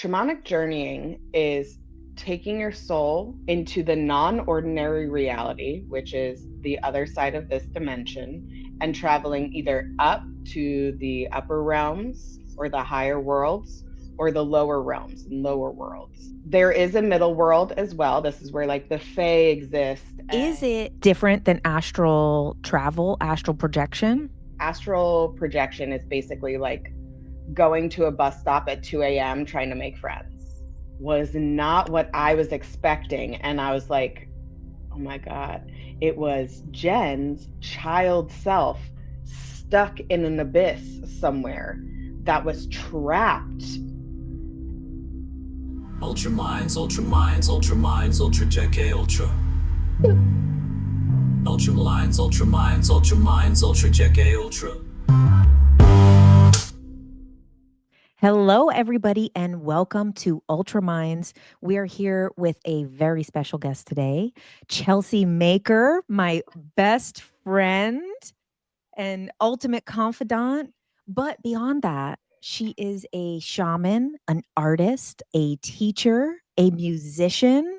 Shamanic journeying is taking your soul into the non-ordinary reality, which is the other side of this dimension, and traveling either up to the upper realms or the higher worlds or the lower realms and lower worlds. There is a middle world as well. This is where like the Fae exist. Is it different than astral travel, astral projection? Astral projection is basically like going to a bus stop at 2 a.m. trying to make friends. Was not what I was expecting. And I was like, oh my God. It was Jenn's child self stuck in an abyss somewhere that was trapped. Ultra minds, ultra minds, ultra minds, ultra JK, ultra. Ultra minds, ultra minds, ultra minds, ultra JK, ultra. Hello, everybody, and welcome to Ultra Minds. We are here with a very special guest today, Chelsea Maker, my best friend and ultimate confidant. But beyond that, she is a shaman, an artist, a teacher, a musician,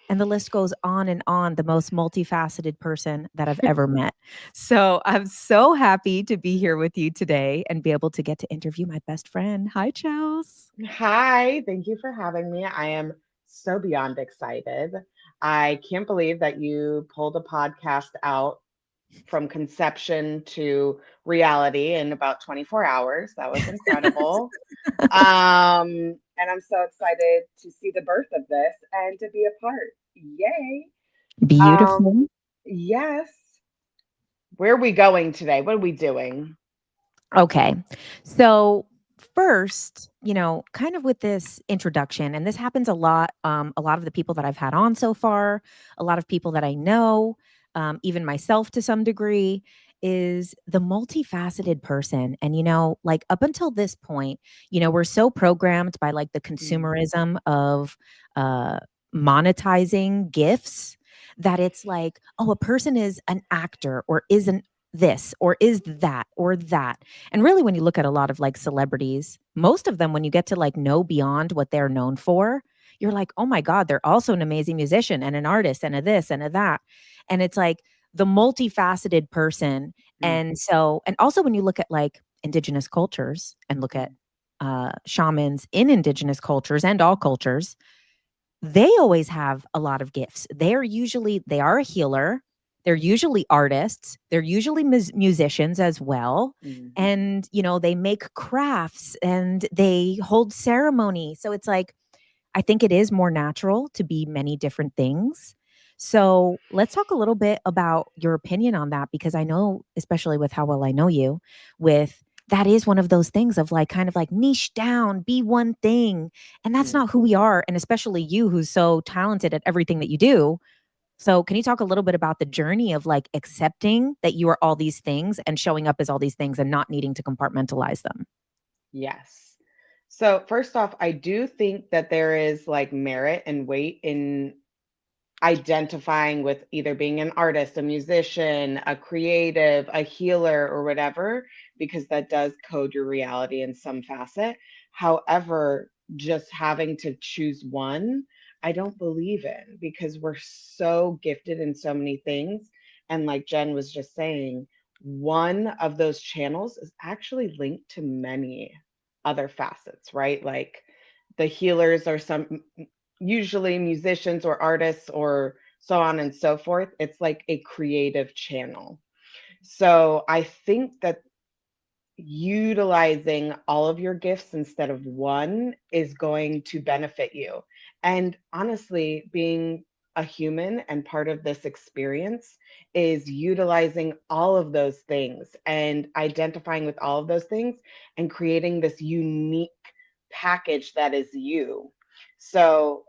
and the list goes on and on. The most multifaceted person that I've ever met. So I'm so happy to be here with you today and be able to get to interview my best friend. Hi, Chels. Hi, thank you for having me. I am so beyond excited. I can't believe that you pulled a podcast out from conception to reality in about 24 hours. That was incredible. And I'm so excited to see the birth of this and to be a part. Yay. Beautiful. Yes. Where are we going today? What are we doing? Okay. So first, kind of with this introduction, and this happens a lot of the people that I've had on so far, a lot of people that I know, even myself to some degree, is the multifaceted person. And like up until this point, we're so programmed by like the consumerism of monetizing gifts that it's like, oh, a person is an actor or isn't this or is that or that. And really, when you look at a lot of like celebrities, most of them, when you get to like know beyond what they're known for, you're like, oh my God, they're also an amazing musician and an artist and a this and a that. And it's like the multifaceted person. And so, and also when you look at like indigenous cultures and look at shamans in indigenous cultures and all cultures, they always have a lot of gifts. They are a healer. They're usually artists. They're usually musicians as well. And, they make crafts and they hold ceremony. So it's like, I think it is more natural to be many different things. So let's talk a little bit about your opinion on that, because I know, especially with how well I know you, with that is one of those things of like kind of like niche down, be one thing. And that's not who we are. And especially you, who's so talented at everything that you do. So can you talk a little bit about the journey of like accepting that you are all these things and showing up as all these things and not needing to compartmentalize them? Yes. So, first off, I do think that there is like merit and weight in identifying with either being an artist, a musician, a creative, a healer, or whatever, because that does code your reality in some facet. However, just having to choose one, I don't believe in, because we're so gifted in so many things. And like Jen was just saying, one of those channels is actually linked to many other facets, right? Like the healers are some usually musicians or artists or so on and so forth. It's like a creative channel. So I think that utilizing all of your gifts instead of one is going to benefit you. And honestly, being a human and part of this experience is utilizing all of those things and identifying with all of those things and creating this unique package that is you. So,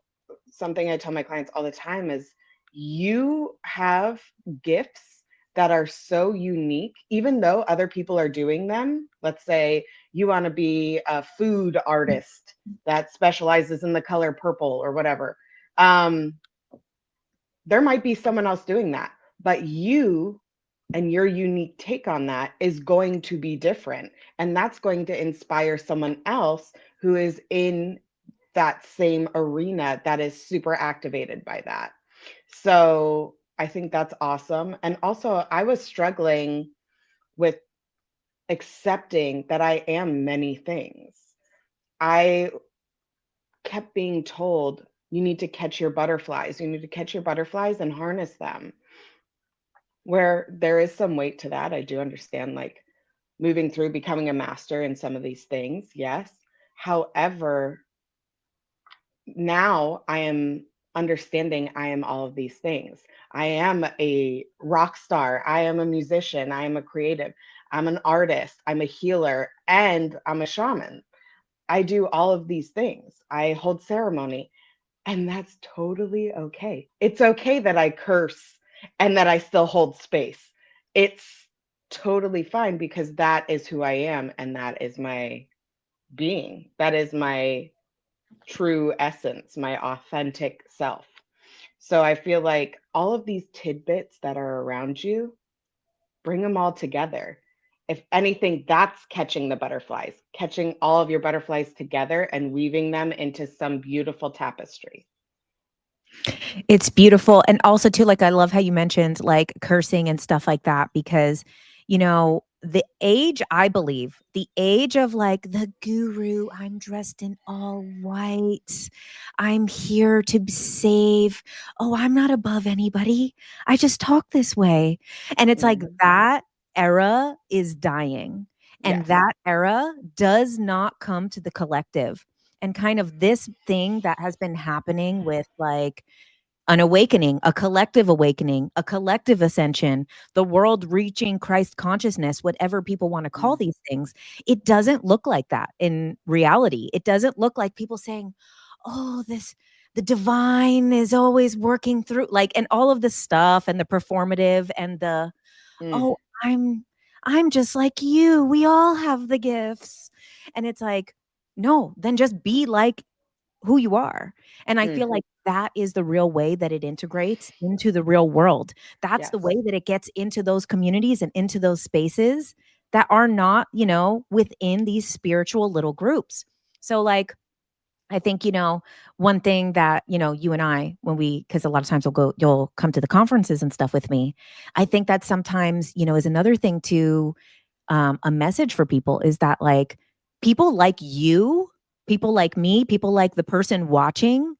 something I tell my clients all the time is you have gifts that are so unique, even though other people are doing them. Let's say you want to be a food artist that specializes in the color purple or whatever. Um, there might be someone else doing that, but you and your unique take on that is going to be different. And that's going to inspire someone else who is in that same arena that is super activated by that. So I think that's awesome. And also, I was struggling with accepting that I am many things. I kept being told, you need to catch your butterflies. You need to catch your butterflies and harness them. Where there is some weight to that. I do understand, like, moving through becoming a master in some of these things. Yes. However, now I am understanding I am all of these things. I am a rock star. I am a musician. I am a creative. I'm an artist. I'm a healer, and I'm a shaman. I do all of these things. I hold ceremony, and that's totally okay. It's okay that I curse and that I still hold space. It's totally fine because that is who I am and that is my being. That is my true essence, my authentic self. So I feel like all of these tidbits that are around you, bring them all together. If anything, that's catching the butterflies, catching all of your butterflies together and weaving them into some beautiful tapestry. It's beautiful. And also too, like, I love how you mentioned like cursing and stuff like that, because, you know, the age, I believe, the age of like the guru, I'm dressed in all white, I'm here to save. Oh, I'm not above anybody. I just talk this way. And it's like Mhm. that era is dying. And Yes. that era does not come to the collective. And kind of this thing that has been happening with like an awakening, a collective ascension, the world reaching Christ consciousness, whatever people want to call Mm. these things, it doesn't look like that in reality. It doesn't look like people saying, oh, the divine is always working through, like, and all of the stuff and the performative and the, Mm. oh, I'm just like you. We all have the gifts. And it's like, no, then just be like who you are. And I Mm. feel like that is the real way that it integrates into the real world. That's the way Yes. that it gets into those communities and into those spaces that are not, you know, within these spiritual little groups. So like I think, you know, one thing that, you know, you and I, when we, because a lot of times you'll come to the conferences and stuff with me. I think that sometimes, you know, is another thing to a message for people is that like people like you, people like me, people like the person watching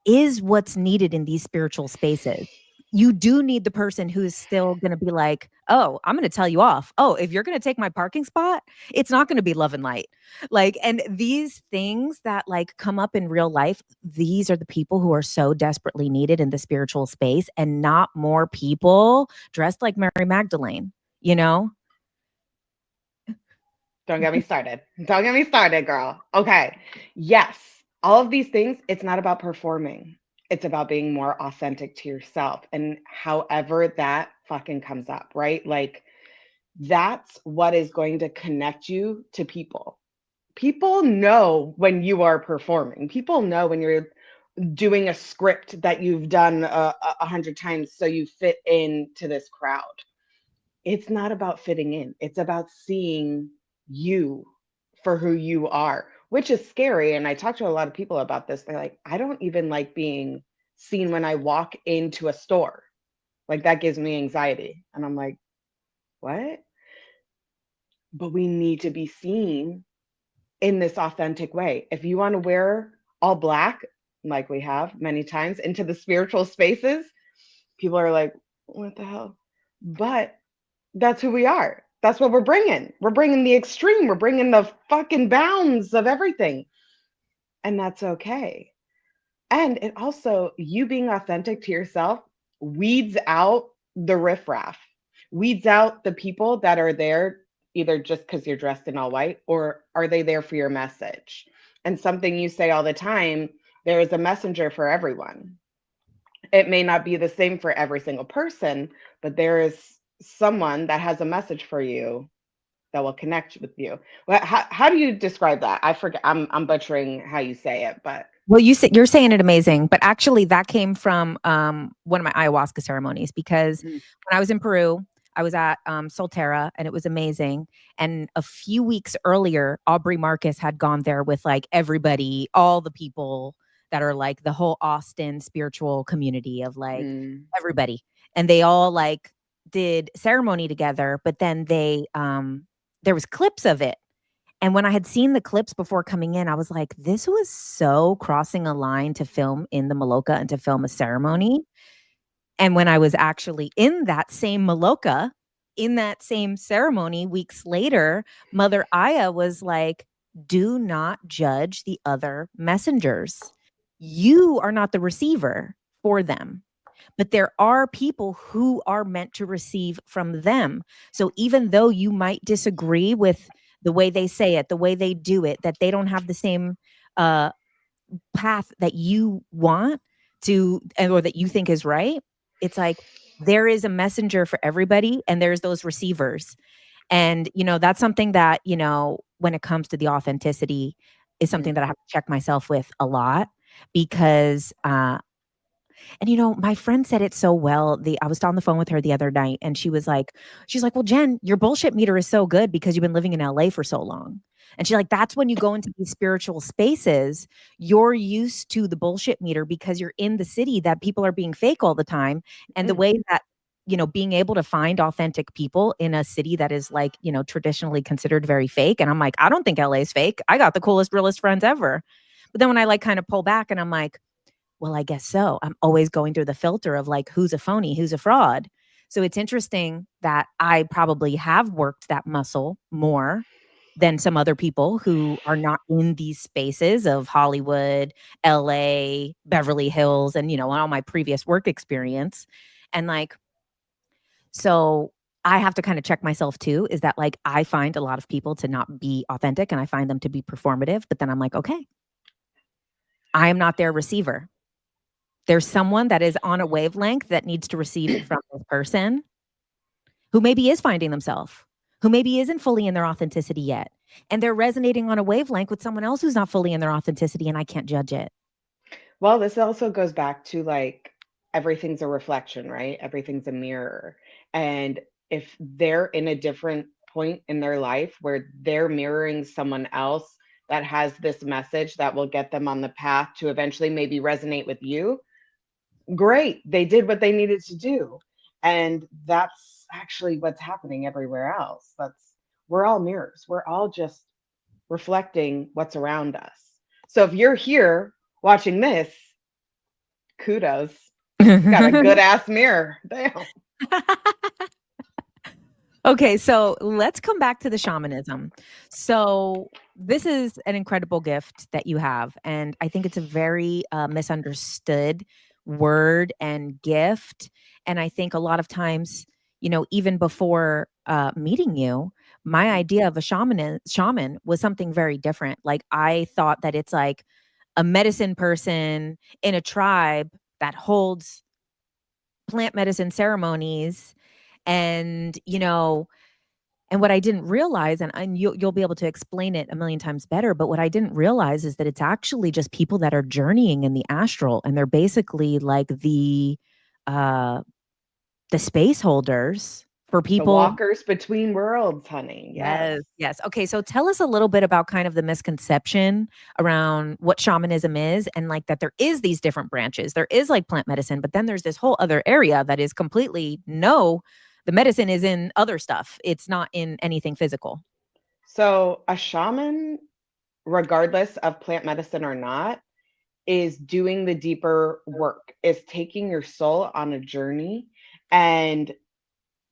is what's needed in these spiritual spaces. You do need the person who's still going to be like, oh, I'm going to tell you off. Oh, if you're going to take my parking spot, it's not going to be love and light. Like, and these things that like come up in real life, these are the people who are so desperately needed in the spiritual space, and not more people dressed like Mary Magdalene, you know? Don't get me started. Don't get me started, girl. Okay. Yes. All of these things, it's not about performing. It's about being more authentic to yourself and however that fucking comes up, right? Like, that's what is going to connect you to people. People know when you are performing. People know when you're doing a script that you've done 100 times so you fit into this crowd. It's not about fitting in. It's about seeing you for who you are, which is scary. And I talk to a lot of people about this. They're like, I don't even like being seen when I walk into a store. Like, that gives me anxiety. And I'm like, what? But we need to be seen in this authentic way. If you want to wear all black, like we have many times, into the spiritual spaces, people are like, what the hell? But that's who we are. That's what we're bringing. We're bringing the extreme. We're bringing the fucking bounds of everything. And that's okay. And it also, you being authentic to yourself weeds out the riffraff, weeds out the people that are there either just because you're dressed in all white, or are they there for your message? And something you say all the time, there is a messenger for everyone. It may not be the same for every single person, but there is someone that has a message for you that will connect with you. Well, how do you describe that? I forget. I'm butchering how you say it, but Well, you're saying it amazing, but actually that came from one of my ayahuasca ceremonies, because mm, when I was in Peru, I was at Solterra, and it was amazing. And a few weeks earlier, Aubrey Marcus had gone there with like everybody, all the people that are like the whole Austin spiritual community of like everybody. And they all like did ceremony together, but then they there was clips of it. And when I had seen the clips before coming in, I was like, this was so crossing a line to film in the Maloka and to film a ceremony. And when I was actually in that same Maloka, in that same ceremony, weeks later, Mother Aya was like, do not judge the other messengers. You are not the receiver for them. But there are people who are meant to receive from them. So even though you might disagree with the way they say it, the way they do it, that they don't have the same path that you want to, or that you think is right, it's like there is a messenger for everybody, and there's those receivers. And, that's something that, when it comes to the authenticity, is something that I have to check myself with a lot because, and my friend said it so well. I was on the phone with her the other night, and she's like, well, Jen, your bullshit meter is so good because you've been living in LA for so long. And she's like, that's when you go into these spiritual spaces, you're used to the bullshit meter because you're in the city that people are being fake all the time. And the way that, being able to find authentic people in a city that is like, traditionally considered very fake. And I'm like, I don't think LA is fake. I got the coolest, realest friends ever. But then when I like kind of pull back and I'm like, well, I guess so. I'm always going through the filter of like, who's a phony, who's a fraud. So it's interesting that I probably have worked that muscle more than some other people who are not in these spaces of Hollywood, LA, Beverly Hills, and, all my previous work experience. And like, so I have to kind of check myself too, is that like, I find a lot of people to not be authentic and I find them to be performative, but then I'm like, okay, I am not their receiver. There's someone that is on a wavelength that needs to receive from this person who maybe is finding themselves, who maybe isn't fully in their authenticity yet. And they're resonating on a wavelength with someone else who's not fully in their authenticity, and I can't judge it. Well, this also goes back to like everything's a reflection, right? Everything's a mirror. And if they're in a different point in their life where they're mirroring someone else that has this message that will get them on the path to eventually maybe resonate with you, great. They did what they needed to do. And that's actually what's happening everywhere else. We're all mirrors. We're all just reflecting what's around us. So if you're here watching this, kudos. Got a good ass mirror. Damn. Okay, so let's come back to the shamanism. So this is an incredible gift that you have, and I think it's a very misunderstood word and gift. And I think a lot of times, even before meeting you, my idea of a shaman was something very different. Like I thought that it's like a medicine person in a tribe that holds plant medicine ceremonies and and what I didn't realize, and you'll be able to explain it a million times better, but what I didn't realize is that it's actually just people that are journeying in the astral, and they're basically like the space holders for The people. walkers between worlds, honey. Yes. Yes. Okay, so tell us a little bit about kind of the misconception around what shamanism is, and like that there is these different branches. There is like plant medicine, but then there's this whole other area that is completely the medicine is in other stuff. It's not in anything physical. So a shaman, regardless of plant medicine or not, is doing the deeper work, is taking your soul on a journey and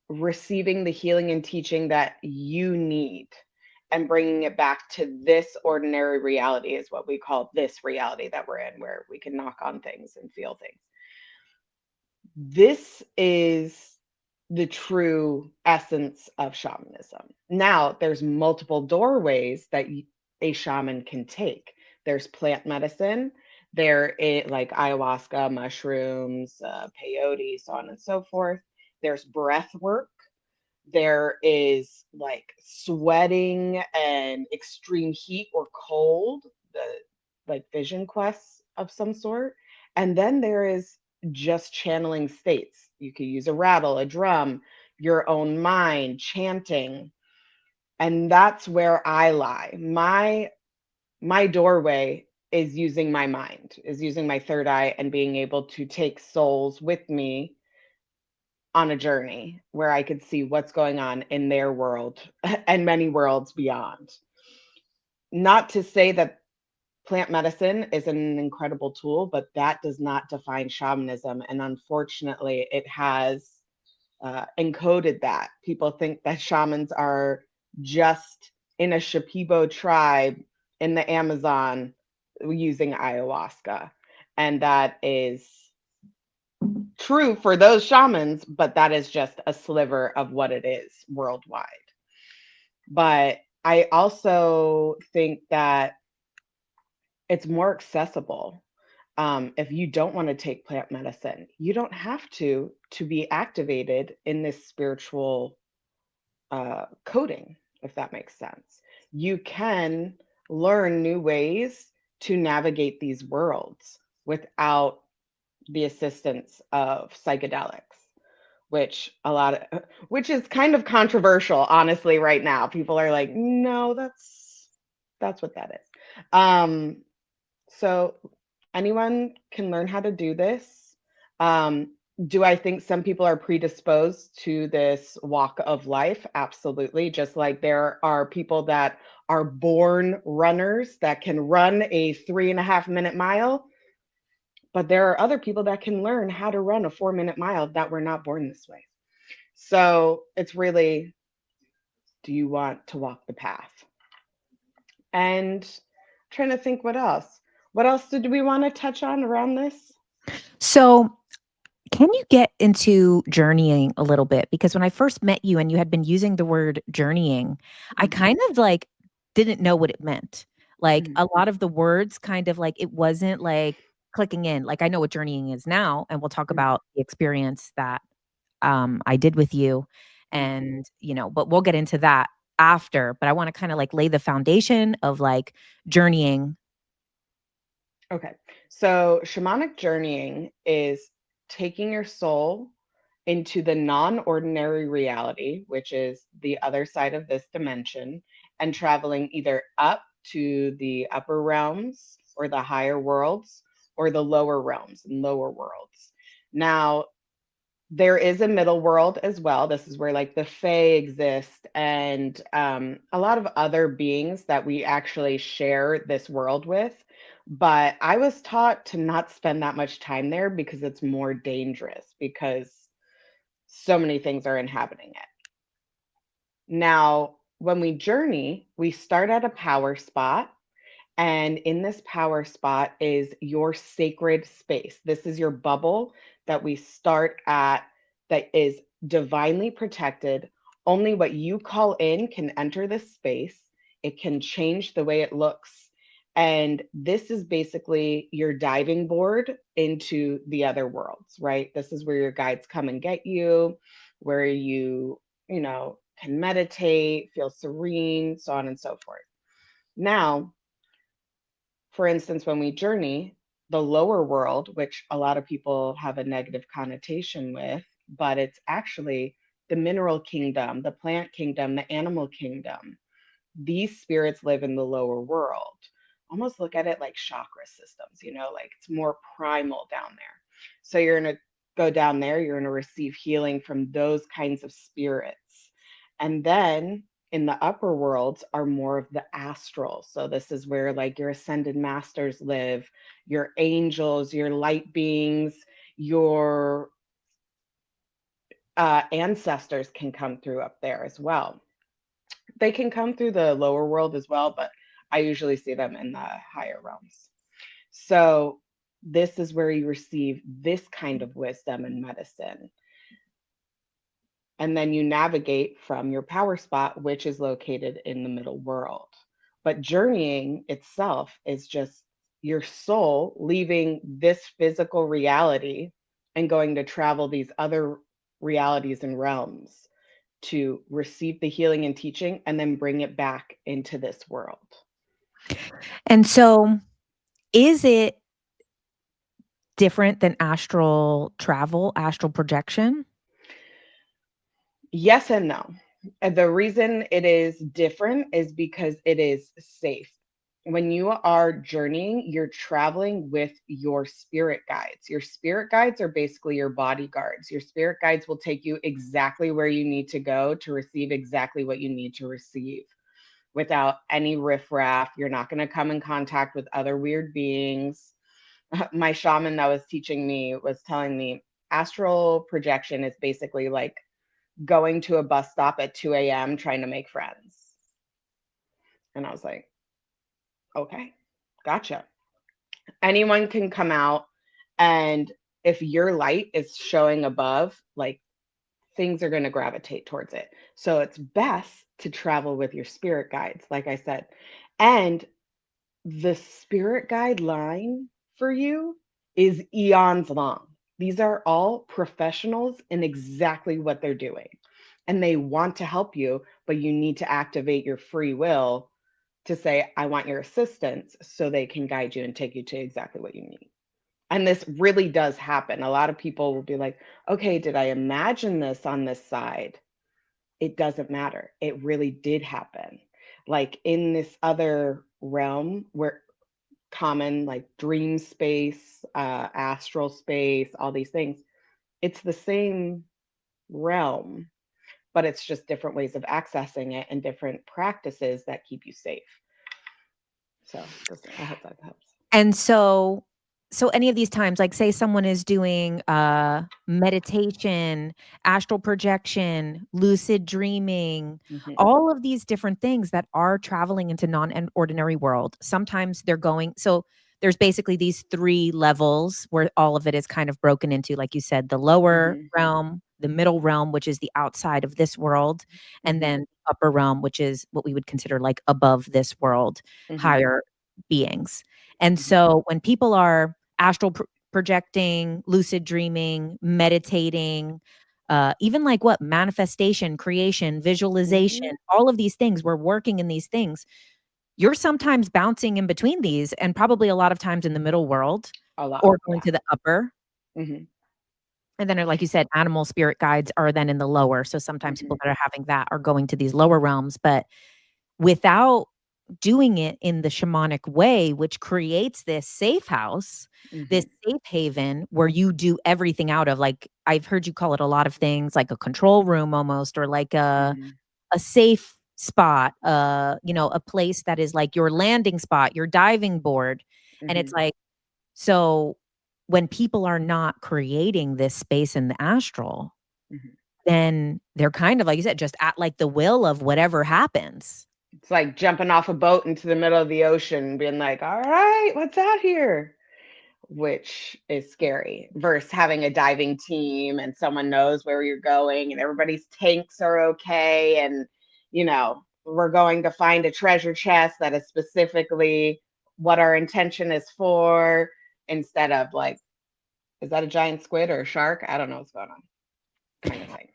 receiving the healing and teaching that you need and bringing it back to this ordinary reality, is what we call this reality that we're in, where we can knock on things and feel things. This is the true essence of shamanism. Now, there's multiple doorways that a shaman can take. There's plant medicine, there is like ayahuasca, mushrooms, peyote, so on and so forth. There's breath work. There is like sweating and extreme heat or cold, the like vision quests of some sort. And then there is just channeling states. You could use a rattle, a drum, your own mind, chanting. And that's where I lie. My doorway is using my mind, is using my third eye and being able to take souls with me on a journey where I could see what's going on in their world and many worlds beyond. Not to say that plant medicine is an incredible tool, but that does not define shamanism. And unfortunately, it has encoded that. People think that shamans are just in a Shipibo tribe in the Amazon using ayahuasca. And that is true for those shamans, but that is just a sliver of what it is worldwide. But I also think that it's more accessible. If you don't want to take plant medicine, you don't have to be activated in this spiritual coding, if that makes sense. You can learn new ways to navigate these worlds without the assistance of psychedelics, which is kind of controversial, honestly, right now. People are like, no, that's what that is. So anyone can learn how to do this. Do I think some people are predisposed to this walk of life? Absolutely. Just like there are people that are born runners that can run a 3.5 minute mile, but there are other people that can learn how to run a 4 minute mile that were not born this way. So it's really, do you want to walk the path? And I'm trying to think what else. What else did we want to touch on around this? So, can you get into journeying a little bit? Because when I first met you and you had been using the word journeying, I kind of like didn't know what it meant. Like a lot of the words kind of like it wasn't like clicking in. Like I know what journeying is now, and we'll talk about the experience that I did with you. And, but we'll get into that after. But I want to kind of like lay the foundation of like journeying. Okay. So shamanic journeying is taking your soul into the non-ordinary reality, which is the other side of this dimension, and traveling either up to the upper realms or the higher worlds or the lower realms and lower worlds. Now, there is a middle world as well. This is where like the Fae exist and a lot of other beings that we actually share this world with. But I was taught to not spend that much time there because it's more dangerous because so many things are inhabiting it. Now, when we journey, we start at a power spot. And in this power spot is your sacred space. This is your bubble that we start at that is divinely protected. Only what you call in can enter this space. It can change the way it looks. And this is basically your diving board into the other worlds, right? This is where your guides come and get you, where you can meditate, feel serene, so on and so forth. Now, for instance, when we journey, the lower world, which a lot of people have a negative connotation with, but it's actually the mineral kingdom, the plant kingdom, the animal kingdom. These spirits live in the lower world. Almost look at it like chakra systems, like it's more primal down there. So you're going to go down there, you're going to receive healing from those kinds of spirits. And then in the upper worlds are more of the astral. So this is where like your ascended masters live, your angels, your light beings, your ancestors can come through up there as well. They can come through the lower world as well, but I usually see them in the higher realms. So this is where you receive this kind of wisdom and medicine. And then you navigate from your power spot, which is located in the middle world. But journeying itself is just your soul leaving this physical reality and going to travel these other realities and realms to receive the healing and teaching and then bring it back into this world. And so is it different than astral travel, astral projection? Yes and no. The reason it is different is because it is safe. When you are journeying, you're traveling with your spirit guides. Your spirit guides are basically your bodyguards. Your spirit guides will take you exactly where you need to go to receive exactly what you need to receive without any riffraff. You're not going to come in contact with other weird beings. My shaman that was teaching me was telling me astral projection is basically like going to a bus stop at 2 a.m. trying to make friends. And I was like, okay, gotcha. Anyone can come out, and if your light is showing above, like things are going to gravitate towards it. So it's best to travel with your spirit guides, like I said. And the spirit guide line for you is eons long. These are all professionals in exactly what they're doing. And they want to help you, but you need to activate your free will to say, I want your assistance so they can guide you and take you to exactly what you need. And this really does happen. A lot of people will be like, okay, did I imagine this on this side? It doesn't matter. It really did happen. Like in this other realm where common, like dream space, astral space, all these things, it's the same realm, but it's just different ways of accessing it and different practices that keep you safe. So I hope that helps. And so any of these times, like say someone is doing meditation, astral projection, lucid dreaming, Mhm. all of these different things that are traveling into non-ordinary world. Sometimes they're going, so there's basically these 3 levels where all of it is kind of broken into, like you said, the lower Mhm. realm, the middle realm, which is the outside of this world, and Mhm. then upper realm, which is what we would consider like above this world, Mhm. higher beings. And Mhm. so when people are astral projecting, lucid dreaming, meditating, even like what manifestation, creation, visualization, Mhm. all of these things, we're working in these things. You're sometimes bouncing in between these and probably a lot of times in the middle world A lot. or going Yeah. to the upper. Mhm. And then, like you said, animal spirit guides are then in the lower. So sometimes people Mhm. that are having that are going to these lower realms. But without doing it in the shamanic way, which creates this safe house, this Mhm. safe haven where you do everything out of, like, I've heard you call it a lot of things, like a control room almost, or like Mhm. a safe spot, a place that is like your landing spot, your diving board. And it's Mhm. like, so when people are not creating this space in the astral, Mhm. then they're kind of, like you said, just at like the will of whatever happens. It's like jumping off a boat into the middle of the ocean and being like, all right, what's out here? Which is scary versus having a diving team and someone knows where you're going and everybody's tanks are okay. And, we're going to find a treasure chest that is specifically what our intention is for, instead of like, is that a giant squid or a shark? I don't know what's going on, kind of thing.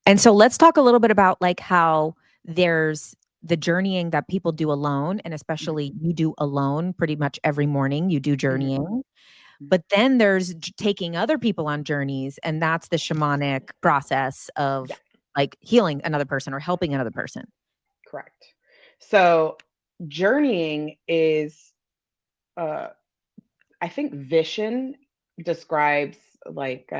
And so let's talk a little bit about like how there's the journeying that people do alone, and Mhm. especially you do alone pretty much every morning, you do Mhm. journeying. Mhm. But then there's taking other people on journeys, and that's the shamanic process Yeah, of like healing another person or helping another person. correct. So journeying is, uh, I think Vishen describes like,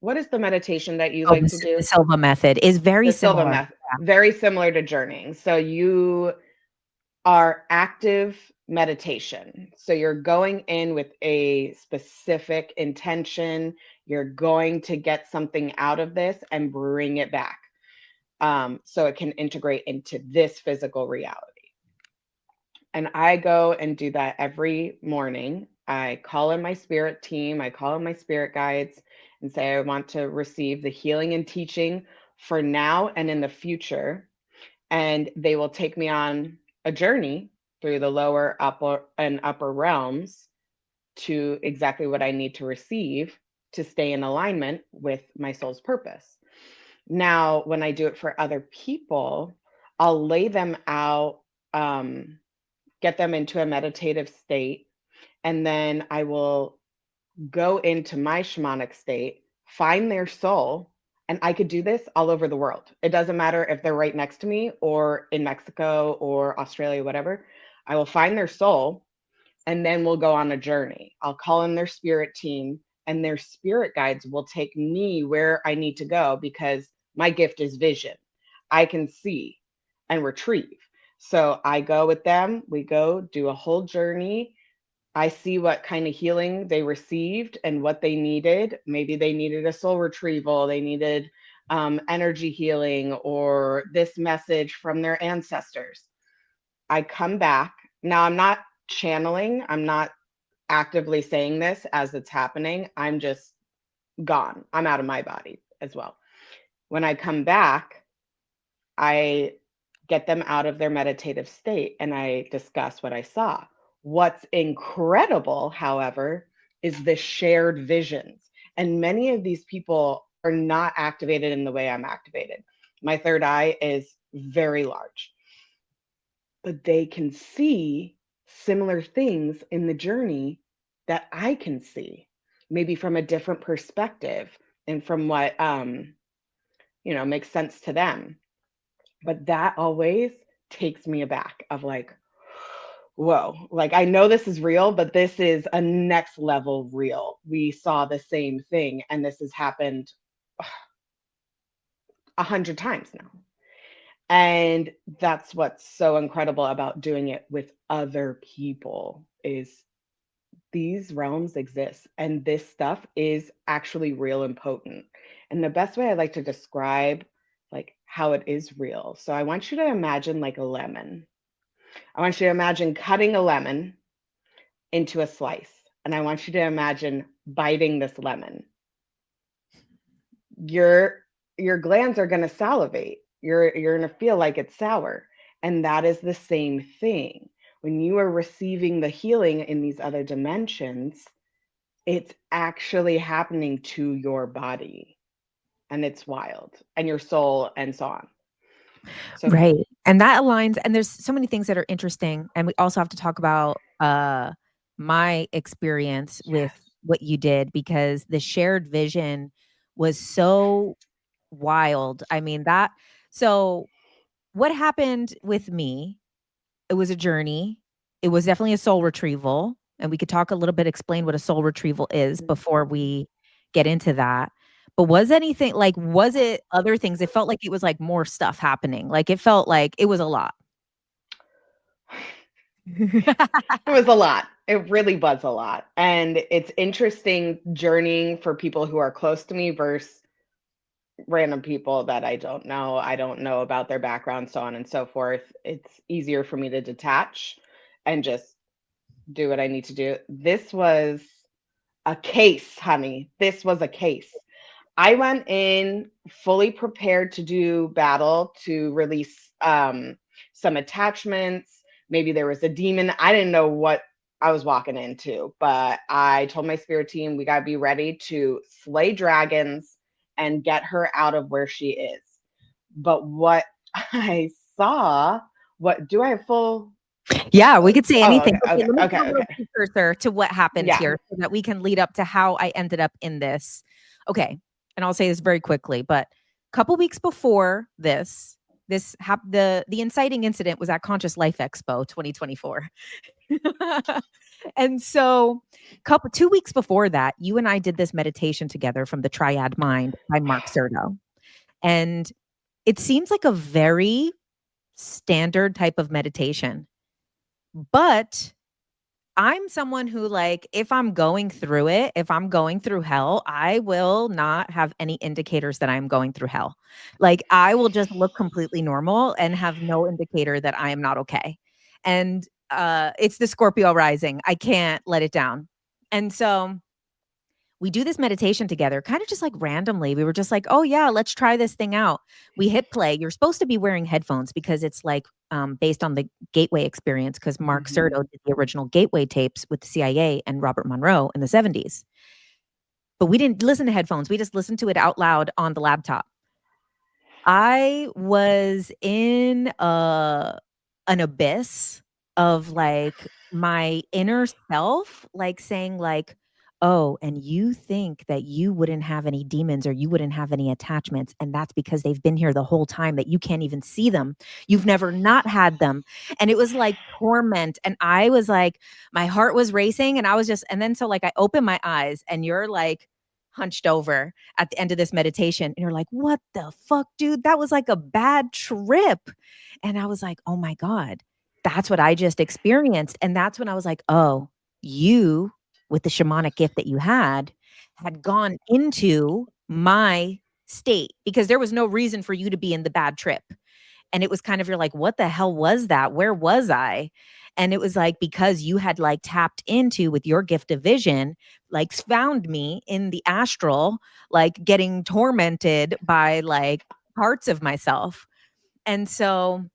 what is the meditation that you Oh, like to the do? Silva method is very The Silva similar. method, very similar to journeying. So you are active meditation. So you're going in with a specific intention. You're going to get something out of this and bring it back, so it can integrate into this physical reality. And I go and do that every morning. I call in my spirit team, I call in my spirit guides and say, I want to receive the healing and teaching for now and in the future. And they will take me on a journey through the lower, upper, and upper realms to exactly what I need to receive to stay in alignment with my soul's purpose. Now, when I do it for other people, I'll lay them out, get them into a meditative state, and then I will go into my shamanic state, find their soul, And I could do this all over the world. It doesn't matter if they're right next to me or in Mexico or Australia, whatever. I will find their soul and then we'll go on a journey. I'll call in their spirit team and their spirit guides will take me where I need to go because my gift is vision. I can see and retrieve. So I go with them, we go do a whole journey. I see what kind of healing they received and what they needed. Maybe they needed a soul retrieval, they needed energy healing, or this message from their ancestors. I come back. Now, I'm not channeling, I'm not actively saying this as it's happening. I'm just gone. I'm out of my body as well. When I come back, I get them out of their meditative state and I discuss what I saw. What's incredible, however, is the shared visions. And many of these people are not activated in the way I'm activated. My third eye is very large, but they can see similar things in the journey that I can see, maybe from a different perspective and from what makes sense to them. But that always takes me aback of like, whoa, like I know this is real, but this is a next level real. We saw the same thing, and this has happened 100 times now. And that's what's so incredible about doing it with other people is these realms exist and this stuff is actually real and potent. And the best way I like to describe like how it is real. So I want you to imagine like a lemon. I want you to imagine cutting a lemon into a slice. And I want you to imagine biting this lemon. Your glands are going to salivate. You're going to feel like it's sour. And that is the same thing. When you are receiving the healing in these other dimensions, it's actually happening to your body. And it's wild. And your soul and so on. So right. And that aligns. And there's so many things that are interesting. And we also have to talk about my experience with what you did, because the shared vision was so wild. I mean, so what happened with me, it was a journey. It was definitely a soul retrieval. And we could talk a little bit, explain what a soul retrieval is before we get into that. But was it other things? It felt like it was like more stuff happening. Like it felt like it was a lot. it was a lot. It really was a lot. And it's interesting journeying for people who are close to me versus random people that I don't know. I don't know about their background, so on and so forth. It's easier for me to detach and just do what I need to do. This was a case, honey. This was a case. I went in fully prepared to do battle, to release some attachments. Maybe there was a demon. I didn't know what I was walking into, but I told my spirit team, we got to be ready to slay dragons and get her out of where she is. But what I saw, do I have full? Yeah, we could say anything. Okay. Let me go precursor to what happened here so that we can lead up to how I ended up in this. Okay. And I'll say this very quickly, but a couple weeks before the inciting incident was at Conscious Life Expo 2024. And so 2 weeks before that, you and I did this meditation together from the Triad Mind by Mark Serto. And it seems like a very standard type of meditation. But I'm someone who, like, if I'm going through it, if I'm going through hell, I will not have any indicators that I'm going through hell. Like, I will just look completely normal and have no indicator that I am not okay. And it's the Scorpio rising. I can't let it down. And so we do this meditation together, kind of just like randomly. We were just like, oh yeah, let's try this thing out. We hit play. You're supposed to be wearing headphones because it's like based on the Gateway experience, because Mark Serto did the original Gateway tapes with the CIA and Robert Monroe in the 70s. But we didn't listen to headphones. We just listened to it out loud on the laptop. I was in an abyss of like my inner self, like saying like, oh, and you think that you wouldn't have any demons or you wouldn't have any attachments. And that's because they've been here the whole time that you can't even see them. You've never not had them. And it was like torment. And I was like, my heart was racing. And I was just, and then so like I open my eyes and you're like hunched over at the end of this meditation. And you're like, what the fuck, dude? That was like a bad trip. And I was like, oh my God, that's what I just experienced. And that's when I was like, oh, you with the shamanic gift that you had gone into my state because there was no reason for you to be in the bad trip. And it was kind of, you're like, what the hell was that? Where was I? And it was like, because you had like tapped into with your gift of vision, like found me in the astral, like getting tormented by like parts of myself. And so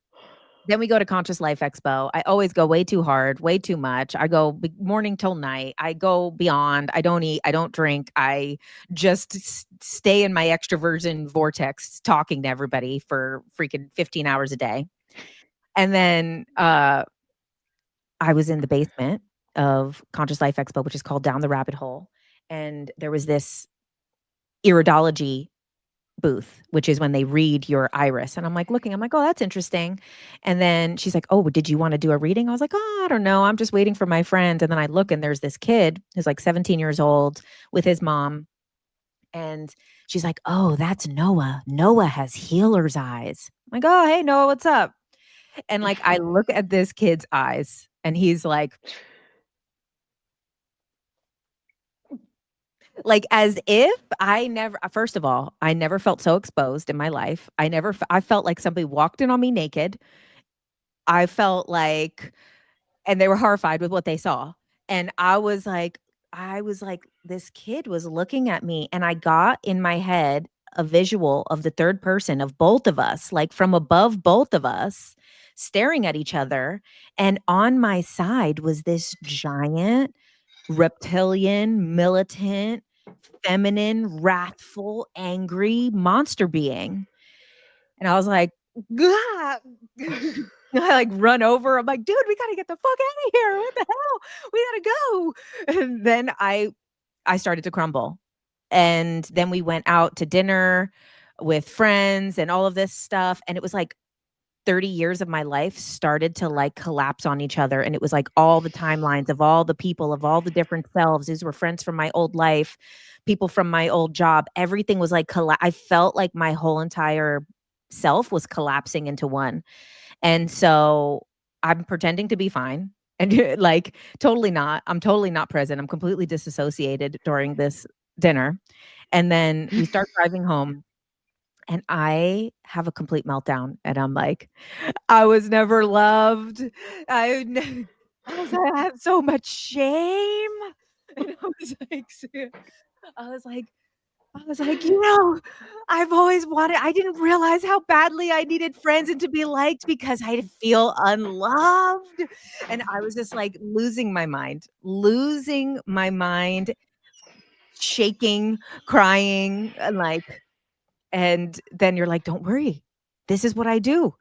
then we go to Conscious Life Expo. I always go way too hard, way too much. I go morning till night. I go beyond. I don't eat. I don't drink. I just stay in my extroversion vortex talking to everybody for freaking 15 hours a day. And then I was in the basement of Conscious Life Expo, which is called Down the Rabbit Hole. And there was this iridology booth, which is when they read your iris. And I'm like looking, I'm like, oh, that's interesting. And then she's like, oh, did you want to do a reading? I was like, oh, I don't know. I'm just waiting for my friend. And then I look and there's this kid who's like 17 years old with his mom. And she's like, oh, that's Noah. Noah has healer's eyes. I'm like, oh, hey, Noah, what's up? And like, I look at this kid's eyes and he's like as if I never, first of all, I never felt so exposed in my life. I felt like somebody walked in on me naked. I felt like, and they were horrified with what they saw. And I was like, this kid was looking at me and I got in my head a visual of the third person of both of us, like from above both of us staring at each other. And on my side was this giant reptilian, militant, feminine, wrathful, angry monster being. And I was like, "Gah!" I like run over. I'm like, dude, we gotta get the fuck out of here. What the hell? We gotta go. And then I started to crumble. And then we went out to dinner with friends and all of this stuff. And it was like 30 years of my life started to like collapse on each other. And it was like all the timelines of all the people, of all the different selves. These were friends from my old life, people from my old job. Everything was like, I felt like my whole entire self was collapsing into one. And so I'm pretending to be fine. And like, totally not. I'm totally not present. I'm completely disassociated during this dinner. And then we start driving home and I have a complete meltdown. And I'm like, I was never loved. I have so much shame. And I was like, you know, I've always wanted, I didn't realize how badly I needed friends and to be liked because I feel unloved. And I was just like losing my mind, shaking, crying, and then you're like, don't worry. This is what I do.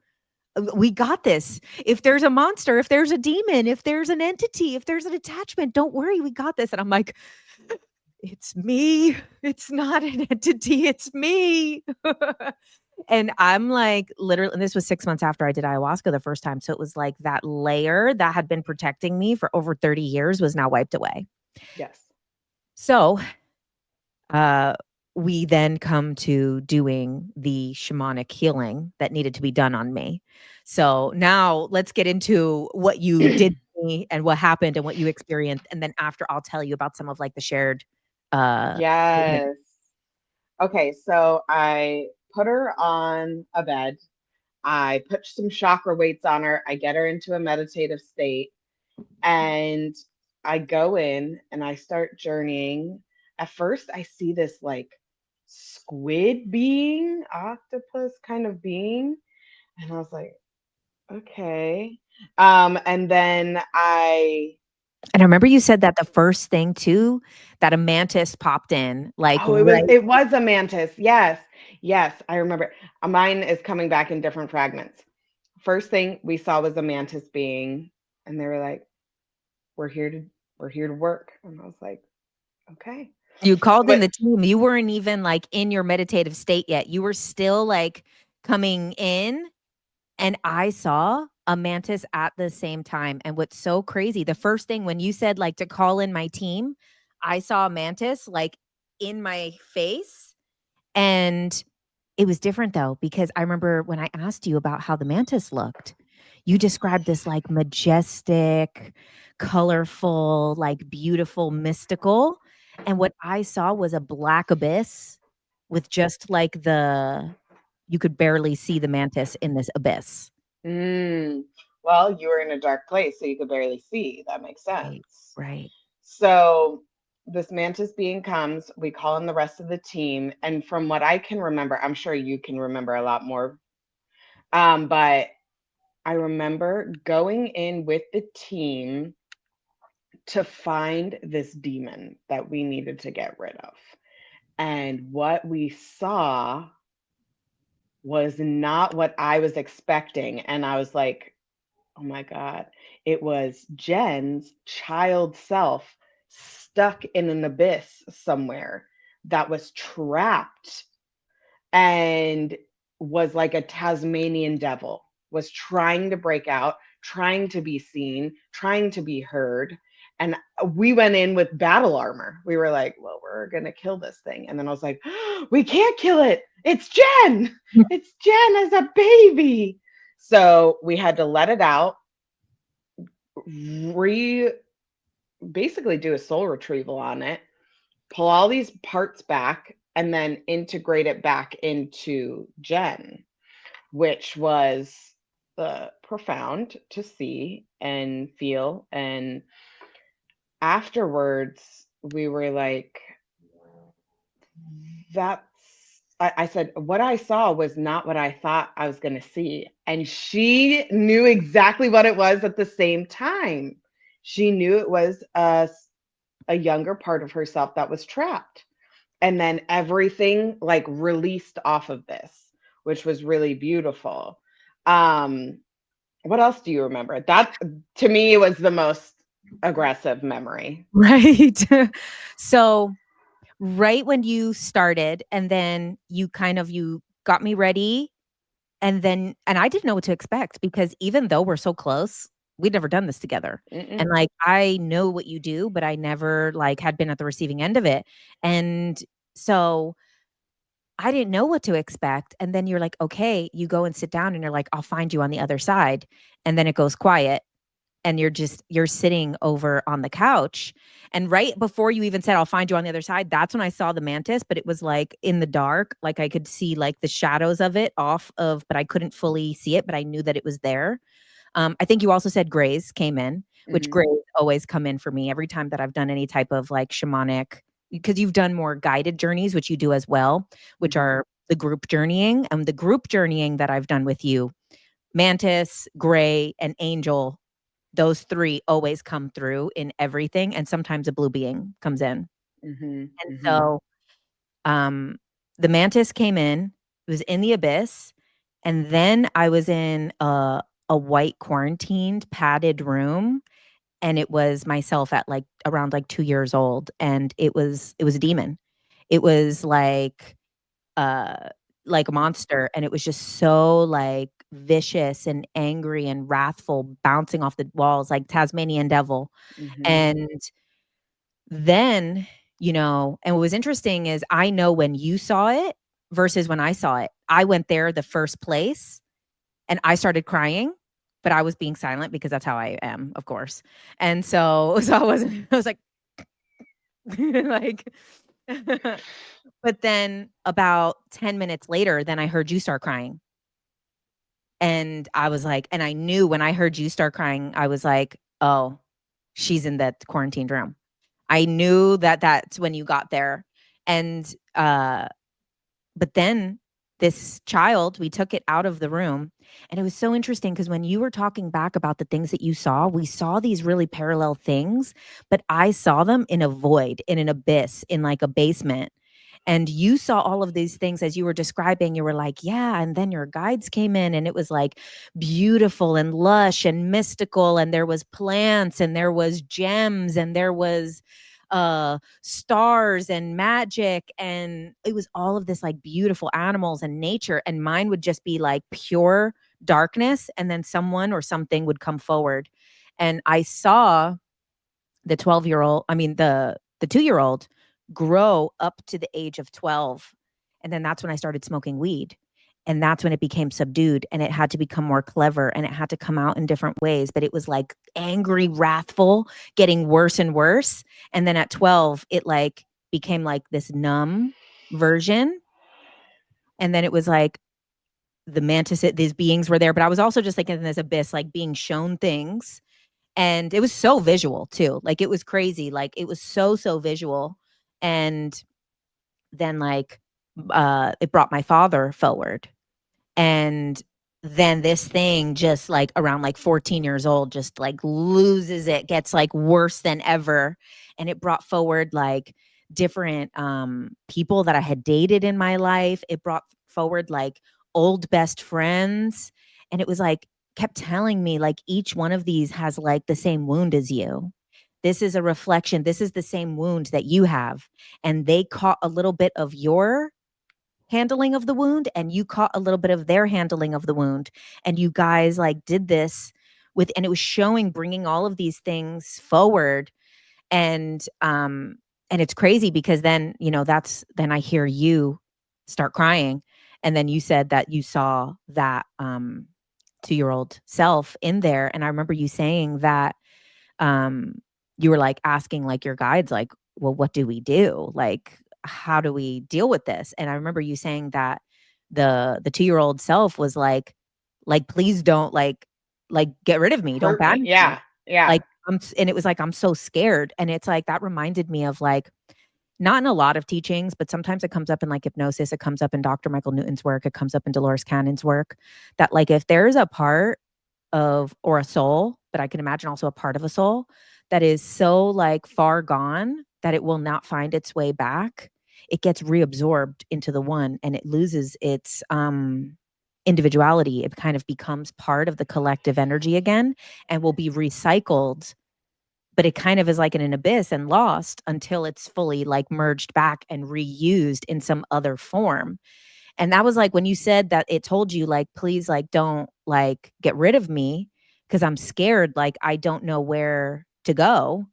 We got this. If there's a monster, if there's a demon, if there's an entity, if there's an attachment, don't worry. We got this. And I'm like, it's me. It's not an entity. It's me. And I'm like, literally, and this was 6 months after I did ayahuasca the first time. So it was like that layer that had been protecting me for over 30 years was now wiped away. Yes. So we then come to doing the shamanic healing that needed to be done on me. So now let's get into what you did to me and what happened and what you experienced. And then after I'll tell you about some of like the shared Yes. Okay, so I put her on a bed. I put some chakra weights on her. I get her into a meditative state. And I go in and I start journeying. At first, I see this like squid being, octopus kind of being. And I was like, okay. And then And I remember you said that the first thing too, that a mantis popped in, like oh, it was a mantis. Yes. Yes, I remember. Mine is coming back in different fragments. First thing we saw was a mantis being, and they were like, we're here to work. And I was like, Okay. You called in But the team. You weren't even like in your meditative state yet. You were still like coming in, and I saw a mantis at the same time. And what's so crazy, the first thing when you said like to call in my team, I saw a mantis like in my face. And it was different though, because I remember when I asked you about how the mantis looked, you described this like majestic, colorful, like beautiful, mystical. And what I saw was a black abyss with just like you could barely see the mantis in this abyss. well, you were in a dark place, so you could barely see. That makes Right, sense. right. So this mantis being comes, we call in the rest of the team, and from what I can remember, I'm sure you can remember a lot more. But I remember going in with the team to find this demon that we needed to get rid of. And what we saw was not what I was expecting. And I was like, oh my God, it was Jenn's child self stuck in an abyss somewhere that was trapped and was like a Tasmanian devil, was trying to break out, trying to be seen, trying to be heard. And we went in with battle armor. We were like, well, we're going to kill this thing. And then I was like, oh, we can't kill it. It's Jenn. It's Jenn as a baby. So we had to let it out, basically do a soul retrieval on it, pull all these parts back, and then integrate it back into Jenn, which was profound to see and feel. And afterwards, we were like, I said, what I saw was not what I thought I was going to see. And she knew exactly what it was at the same time. She knew it was a younger part of herself that was trapped. And then everything like released off of this, which was really beautiful. What else do you remember? That to me was the most aggressive memory. Right. So right when you started, and then you got me ready, and I didn't know what to expect, because even though we're so close, we'd never done this together. And Mm-mm. like I know what you do, but I never like had been at the receiving end of it. And so I didn't know what to expect. And then you're like, okay, you go and sit down, and you're like, I'll find you on the other side. And then it goes quiet, and you're sitting over on the couch. And right before you even said, I'll find you on the other side, that's when I saw the mantis, but it was like in the dark. Like I could see like the shadows of it but I couldn't fully see it, but I knew that it was there. I think you also said grays came in, which Mm-hmm. grays always come in for me every time that I've done any type of like shamanic, because you've done more guided journeys, which you do as well, which Mm-hmm. are the group journeying. And the group journeying that I've done with you, mantis, gray, and angel, those three always come through in everything. And sometimes a blue being comes in. Mm-hmm. And Mm-hmm. so um, the mantis came in, it was in the abyss. And then I was in a white quarantined padded room, and it was myself at like around like 2 years old. And it was a demon. It was uh like a monster, and it was just so like vicious and angry and wrathful, bouncing off the walls like Tasmanian devil. Mm-hmm. And then, and what was interesting is I know when you saw it versus when I saw it. I went there the first place, and I started crying, but I was being silent because that's how I am, of course. And so I was like like but then about 10 minutes later, then I heard you start crying. And I was like, and I knew when I heard you start crying, I was like, oh, she's in that quarantined room. I knew that that's when you got there. And but then this child, we took it out of the room. And it was so interesting because when you were talking back about the things that you saw, we saw these really parallel things, but I saw them in a void, in an abyss, in like a basement. And you saw all of these things as you were describing. You were like, yeah. And then your guides came in, and it was like beautiful and lush and mystical. And there was plants, and there was gems, and there was stars and magic, and it was all of this like beautiful animals and nature, and mine would just be like pure darkness, and then someone or something would come forward, and I saw the 12-year-old, I mean the 2-year-old grow up to the age of 12, and then that's when I started smoking weed. And that's when it became subdued, and it had to become more clever, and it had to come out in different ways, but it was like angry, wrathful, getting worse and worse. And then at 12 it like became like this numb version, and then it was like the mantis, these beings were there, but I was also just like in this abyss, like being shown things. And it was so visual too. Like it was crazy. Like it was so visual. And then like it brought my father forward. And then this thing just like around like 14 years old just like loses it, gets like worse than ever. And it brought forward like different people that I had dated in my life. It brought forward like old best friends. And it was like kept telling me like each one of these has like the same wound as you. This is a reflection. This is the same wound that you have. And they caught a little bit of your handling of the wound, and you caught a little bit of their handling of the wound, and you guys like did this with, and it was showing, bringing all of these things forward. And it's crazy because then, you know, that's then I hear you start crying, and then you said that you saw that 2-year-old self in there. And I remember you saying that you were like asking like your guides like, well, what do we do? Like, how do we deal with this? And I remember you saying that the 2-year-old self was like please don't like get rid of me, don't Hurt me. banish me. Yeah. Yeah. Like and it was like I'm so scared. And it's like that reminded me of like, not in a lot of teachings, but sometimes it comes up in like hypnosis, it comes up in Dr. Michael Newton's work, it comes up in Dolores Cannon's work, that like if there's a part of, or a soul, but I can imagine also a part of a soul that is so like far gone that it will not find its way back, it gets reabsorbed into the one, and it loses its individuality. It kind of becomes part of the collective energy again and will be recycled, but it kind of is like in an abyss and lost until it's fully like merged back and reused in some other form. And that was like when you said that it told you like, please, like, don't like get rid of me because I'm scared. Like, I don't know where to go.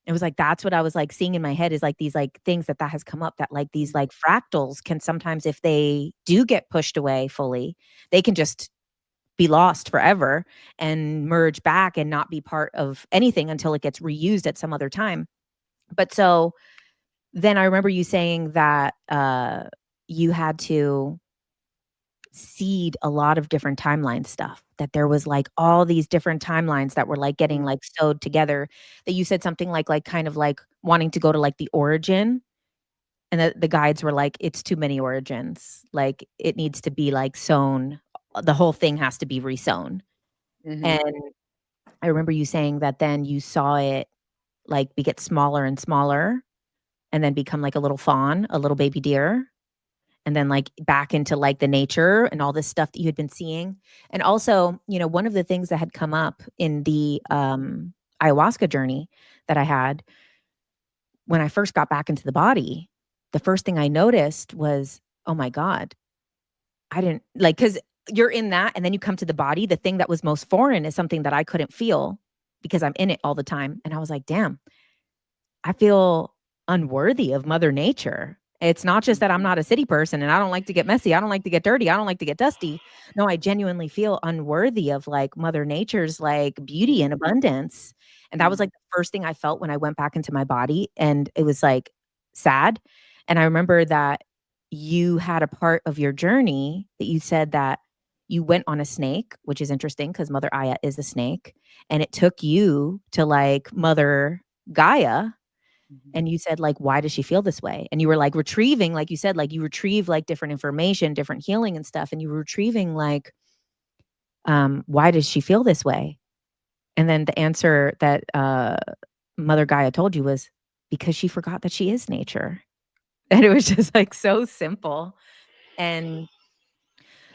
It was like, that's what I was like seeing in my head, is like these like things that has come up, that like these like fractals can sometimes, if they do get pushed away fully, they can just be lost forever and merge back and not be part of anything until it gets reused at some other time. But so then I remember you saying that you had to seed a lot of different timeline stuff, that there was like all these different timelines that were like getting like sewed together, that you said something like kind of like wanting to go to like the origin, and the guides were like, it's too many origins, like it needs to be like sewn, the whole thing has to be resewn. And I remember you saying that then you saw it like get smaller and smaller, and then become like a little fawn, a little baby deer, and then like back into like the nature and all this stuff that you had been seeing. And also, you know, one of the things that had come up in the ayahuasca journey that I had when I first got back into the body, the first thing I noticed was, oh my God, I didn't like, because you're in that and then you come to the body, the thing that was most foreign is something that I couldn't feel because I'm in it all the time. And I was like, damn, I feel unworthy of Mother Nature. It's not just that I'm not a city person and I don't like to get messy, I don't like to get dirty, I don't like to get dusty. No, I genuinely feel unworthy of like Mother Nature's like beauty and abundance. And that was like the first thing I felt when I went back into my body, and it was like sad. And I remember that you had a part of your journey that you said that you went on a snake, which is interesting because Mother Aya is a snake, and it took you to like Mother Gaia. And you said, like, why does she feel this way? And you were like retrieving, like you said, like you retrieve like different information, different healing and stuff. And you were retrieving like, why does she feel this way? And then the answer that Mother Gaia told you was because she forgot that she is nature. And it was just like so simple. And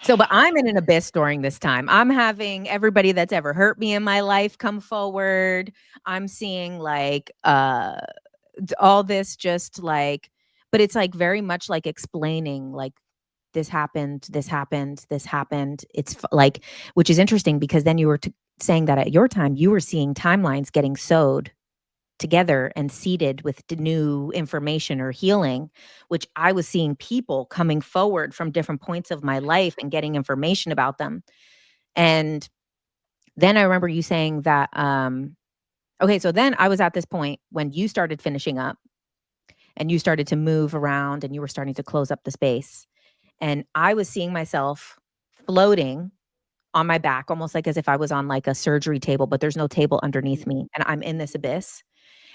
so, but I'm in an abyss during this time. I'm having everybody that's ever hurt me in my life come forward. I'm seeing like all this just like, but it's like very much like explaining like this happened, this happened, this happened. It's like, which is interesting because then you were saying that at your time, you were seeing timelines getting sewed together and seeded with new information or healing, which I was seeing people coming forward from different points of my life and getting information about them. And then I remember you saying that, okay, so then I was at this point when you started finishing up and you started to move around and you were starting to close up the space. And I was seeing myself floating on my back, almost like as if I was on like a surgery table, but there's no table underneath me. And I'm in this abyss.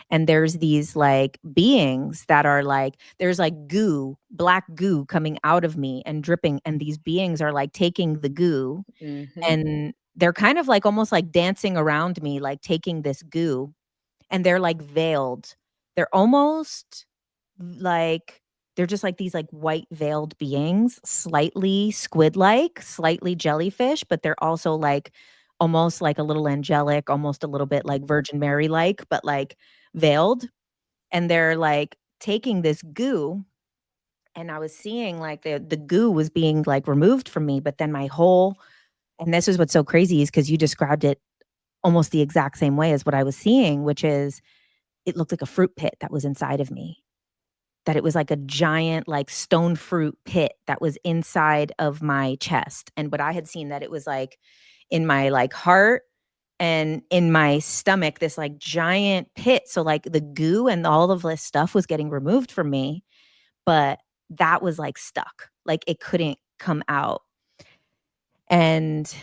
And there's these like beings that are like, there's like goo, black goo coming out of me and dripping. And these beings are like taking the goo and they're kind of like almost like dancing around me, like taking this goo, and they're like veiled. They're almost like, they're just like these like white veiled beings, slightly squid-like, slightly jellyfish, but they're also like almost like a little angelic, almost a little bit like Virgin Mary-like, but like veiled. And they're like taking this goo. And I was seeing like the goo was being like removed from me, but then my whole, and this is what's so crazy is because you described it almost the exact same way as what I was seeing, which is it looked like a fruit pit that was inside of me. That it was like a giant, like stone fruit pit that was inside of my chest. And what I had seen that it was like in my like heart and in my stomach, this like giant pit. So like the goo and all of this stuff was getting removed from me, but that was like stuck. Like it couldn't come out. And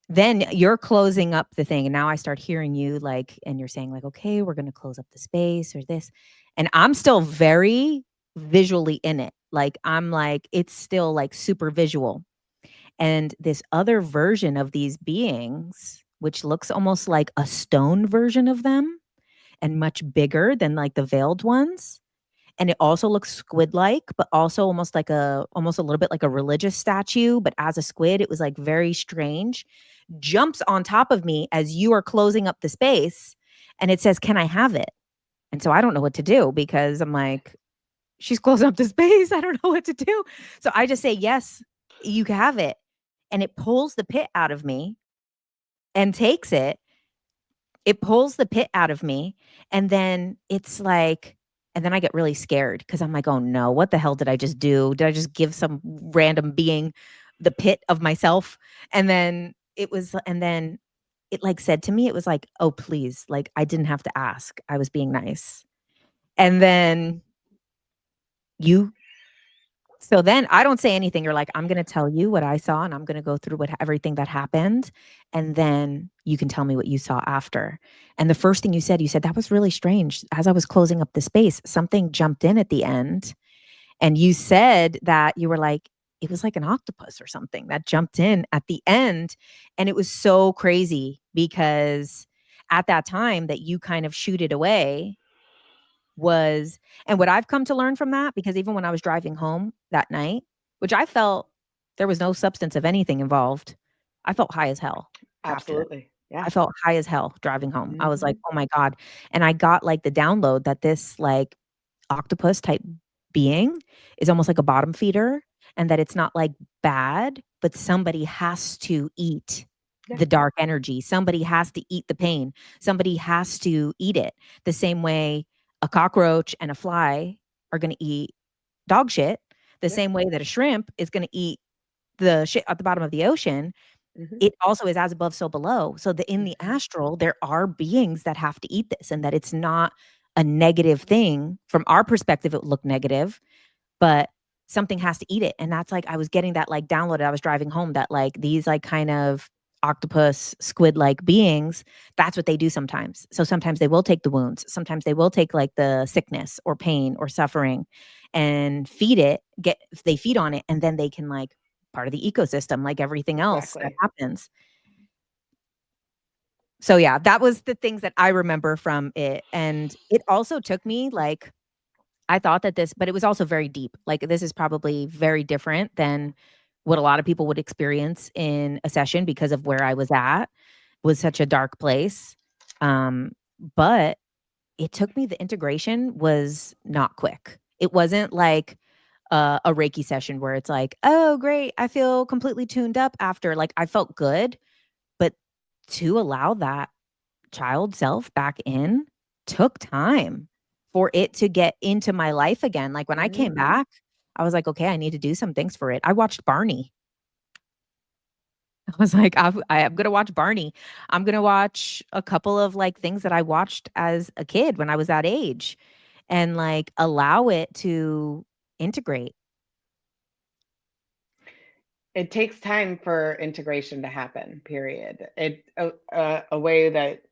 then you're closing up the thing. And now I start hearing you like, and you're saying like, okay, we're going to close up the space or this. And I'm still very visually in it. Like, I'm like, it's still like super visual. And this other version of these beings, which looks almost like a stone version of them and much bigger than like the veiled ones. And it also looks squid-like, but also almost a little bit like a religious statue, but as a squid, it was like very strange. Jumps on top of me as you are closing up the space, and it says, "Can I have it?" And so I don't know what to do because I'm like, she's closing up the space. I don't know what to do. So I just say, "Yes, you can have it." And it pulls the pit out of me and takes it. It pulls the pit out of me, and then it's like, and then I get really scared because I'm like, "Oh no, what the hell did I just do? Did I just give some random being the pit of myself?" And then it like said to me, it was like, "Oh, please, like I didn't have to ask. I was being nice." And then you so then I don't say anything. You're like, "I'm gonna tell you what I saw, and I'm gonna go through everything that happened, and then you can tell me what you saw after." And the first thing you said, "That was really strange. As I was closing up the space, something jumped in at the end." And you said that you were like, it was like an octopus or something that jumped in at the end. And it was so crazy because at that time that you kind of shoot it away was, and what I've come to learn from that, because even when I was driving home that night, which I felt there was no substance of anything involved, I felt high as hell after it. Absolutely. Yeah. I felt high as hell driving home. I was like, oh my God. And I got like the download that this like octopus type being is almost like a bottom feeder and that it's not like bad, but somebody has to eat Yeah. the dark energy. Somebody has to eat the pain. Somebody has to eat it the same way a cockroach and a fly are going to eat dog shit, the same way that a shrimp is going to eat the shit at the bottom of the ocean. It also is as above, so below. So in the astral, there are beings that have to eat this and that it's not a negative thing. From our perspective, it would look negative, but something has to eat it. And that's like, I was getting that like downloaded. I was driving home that like these like kind of octopus squid-like beings, that's what they do sometimes. So sometimes they will take the wounds. Sometimes they will take like the sickness or pain or suffering and feed it, they feed on it. And then they can like part of the ecosystem, like everything else that happens. So yeah, that was the things that I remember from it. And it also took me like, I thought that but it was also very deep. Like this is probably very different than what a lot of people would experience in a session because of where I was at, was such a dark place. But it took me, the integration was not quick. It wasn't like a Reiki session where it's like, oh, great, I feel completely tuned up after. Like, I felt good, but to allow that child self back in took time for it to get into my life again. Like, when I came back, I was like, okay, I need to do some things for it. I watched Barney. I was like, I'm gonna watch Barney. I'm gonna watch a couple of like things that I watched as a kid when I was that age, and like allow it to integrate. It takes time for integration to happen, period. A way that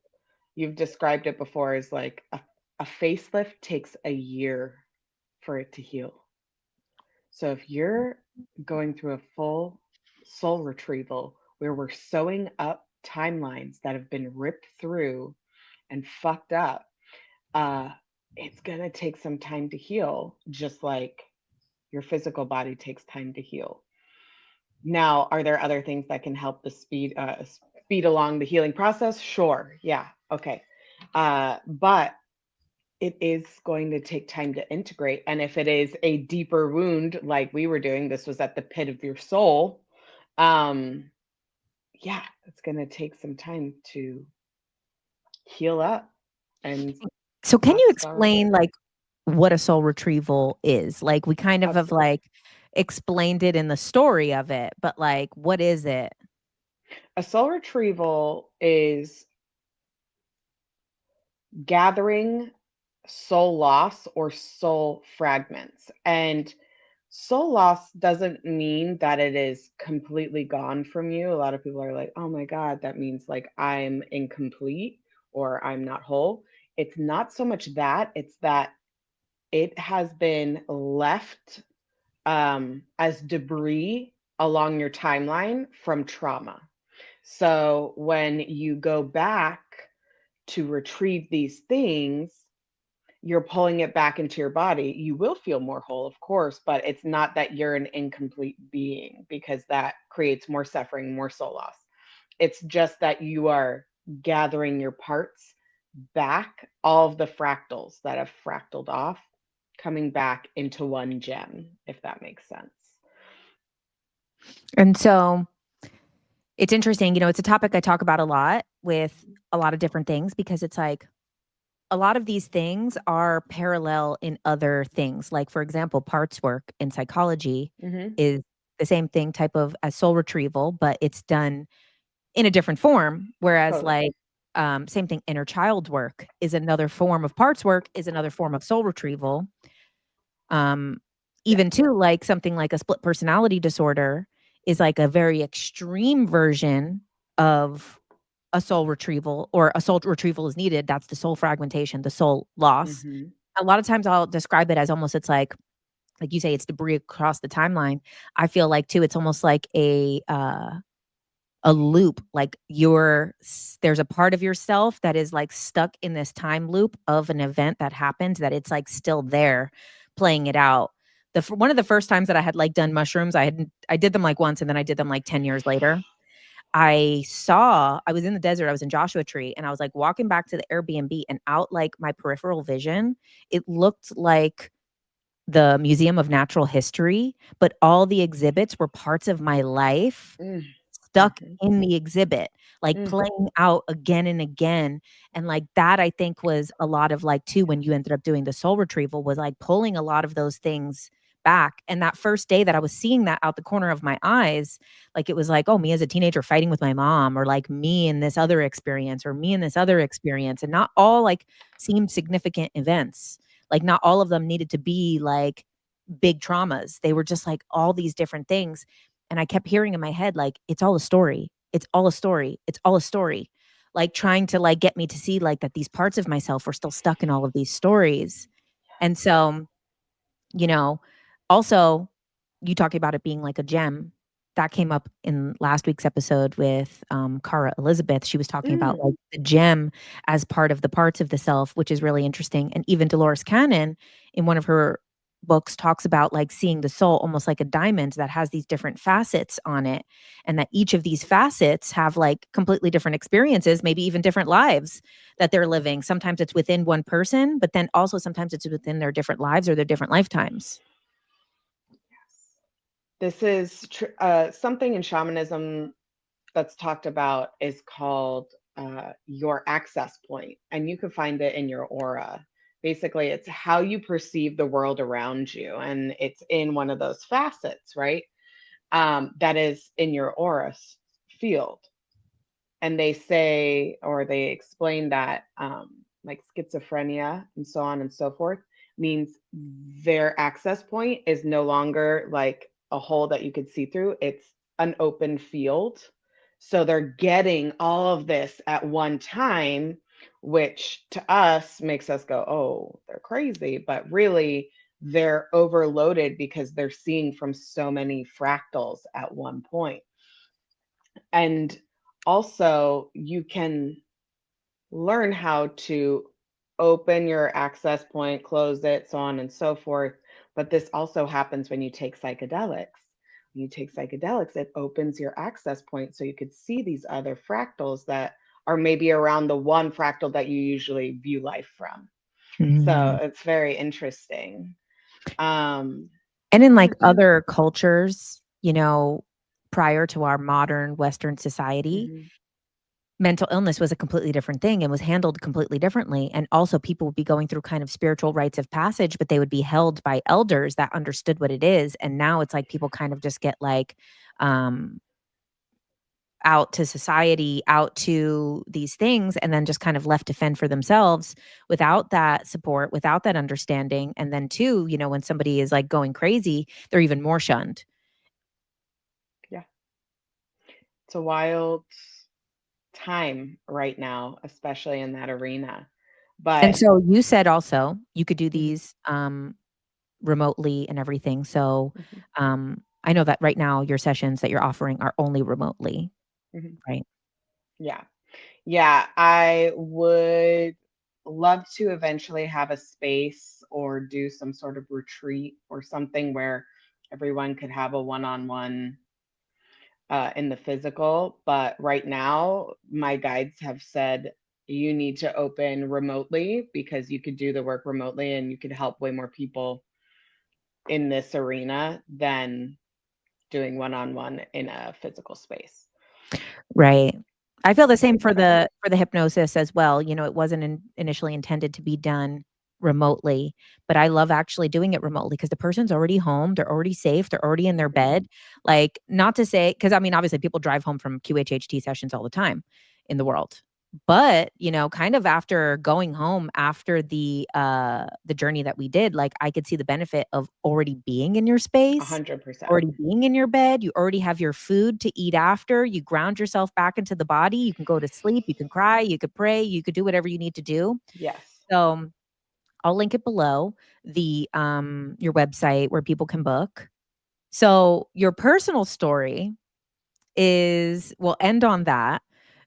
you've described it before is like a facelift takes a year for it to heal. So if you're going through a full soul retrieval where we're sewing up timelines that have been ripped through and fucked up, uh, it's gonna take some time to heal, just like your physical body takes time to heal. Now, are there other things that can help the speed along the healing process? Sure. Yeah. Okay. But it is going to take time to integrate. And if it is a deeper wound, like we were doing, this was at the pit of your soul. Yeah, it's going to take some time to heal up. And So can you that's all explain like what a soul retrieval is? Like, we kind of have absolutely. like explained it in the story of it, but like, what is it? A soul retrieval is gathering soul loss or soul fragments. And soul loss doesn't mean that it is completely gone from you. A lot of people are like, oh my God, that means like I'm incomplete or I'm not whole. It's not so much that, it's that it has been left as debris along your timeline from trauma. So when you go back to retrieve these things, you're pulling it back into your body. You will feel more whole, of course, but it's not that you're an incomplete being because that creates more suffering, more soul loss. It's just that you are gathering your parts back, all of the fractals that have fractaled off, coming back into one gem, if that makes sense. And so it's interesting, it's a topic I talk about a lot with a lot of different things, because it's like a lot of these things are parallel in other things. Like, for example, parts work in psychology Mm-hmm. is the same thing type of as soul retrieval, but it's done in a different form. Whereas Totally. like, same thing, inner child work is another form of parts work, is another form of soul retrieval. Um, Yeah. Even too, like something like a split personality disorder is like a very extreme version of a soul retrieval, or a soul retrieval is needed. That's the soul fragmentation, the soul loss. Mm-hmm. A lot of times I'll describe it as almost, it's like you say, it's debris across the timeline. I feel like too, it's almost like a loop. Like there's a part of yourself that is like stuck in this time loop of an event that happened, that it's like still there playing it out. One of the first times that I had like done mushrooms, I did them like once, and then I did them like 10 years later. I was in the desert, I was in Joshua Tree, and I was like walking back to the Airbnb, and out like my peripheral vision, it looked like the Museum of Natural History, but all the exhibits were parts of my life stuck Mm-hmm. in the exhibit, like Mm. playing out again and again. And like that, I think, was a lot of like too, when you ended up doing the soul retrieval, was like pulling a lot of those things back. And that first day that I was seeing that out the corner of my eyes, like it was like, oh, me as a teenager fighting with my mom, or like me in this other experience, or me in this other experience. And not all like seemed significant events. Like not all of them needed to be like big traumas. They were just like all these different things. And I kept hearing in my head, like, it's all a story. It's all a story. It's all a story. Like trying to like get me to see like that these parts of myself were still stuck in all of these stories. And so, you know, also you talking about it being like a gem, that came up in last week's episode with Cara Elizabeth. She was talking about Mm. like the gem as part of the parts of the self, which is really interesting. And even Dolores Cannon, in one of her books talks about like seeing the soul almost like a diamond that has these different facets on it, and that each of these facets have like completely different experiences, maybe even different lives that they're living. Sometimes it's within one person, but then also sometimes it's within their different lives or their different lifetimes. This is something in shamanism that's talked about is called your access point, and you can find it in your aura. Basically, it's how you perceive the world around you, and it's in one of those facets, right? That is in your aura field. And they say, or they explain that like schizophrenia and so on and so forth means their access point is no longer like a hole that you could see through. It's an open field. So they're getting all of this at one time, which to us makes us go, oh, they're crazy. But really, they're overloaded because they're seeing from so many fractals at one point. And also, you can learn how to open your access point, close it, so on and so forth. But this also happens when you take psychedelics. When you take psychedelics, it opens your access point so you could see these other fractals that are maybe around the one fractal that you usually view life from. So it's very interesting. And in like other cultures, you know, prior to our modern Western society, mental illness was a completely different thing and was handled completely differently. And also people would be going through kind of spiritual rites of passage, but they would be held by elders that understood what it is. And now it's like people kind of just get like out to society, out to these things, and then just kind of left to fend for themselves without that support, without that understanding. And then too, you know, when somebody is like going crazy, they're even more shunned. Yeah. It's a wild time right now, especially in that arena. But And so you said also you could do Mhm. these remotely and everything. So Mhm. I know that right now your sessions that you're offering are only remotely, Mhm. right? Yeah. Yeah, I would love to eventually have a space or do some sort of retreat or something where everyone could have a one-on-one in the physical. But right now, my guides have said you need to open remotely because you could do the work remotely and you could help way more people in this arena than doing one-on-one in a physical space. Right. I feel the same for Okay. the hypnosis as well. You know, it wasn't initially intended to be done remotely, but I love actually doing it remotely because the person's already home, they're already safe, they're already in their bed. Like, not to say, because I mean, obviously people drive home from QHHT sessions all the time in the world. But, you know, kind of after going home after the journey that we did, like I could see the benefit of already being in your space, 100%. already being in your bed. You already have your food to eat after. You ground yourself back into the body. You can go to sleep. You can cry. You could pray. You could do whatever you need to do. Yes. So I'll link it below the your website where people can book. So your personal story is we'll end on that,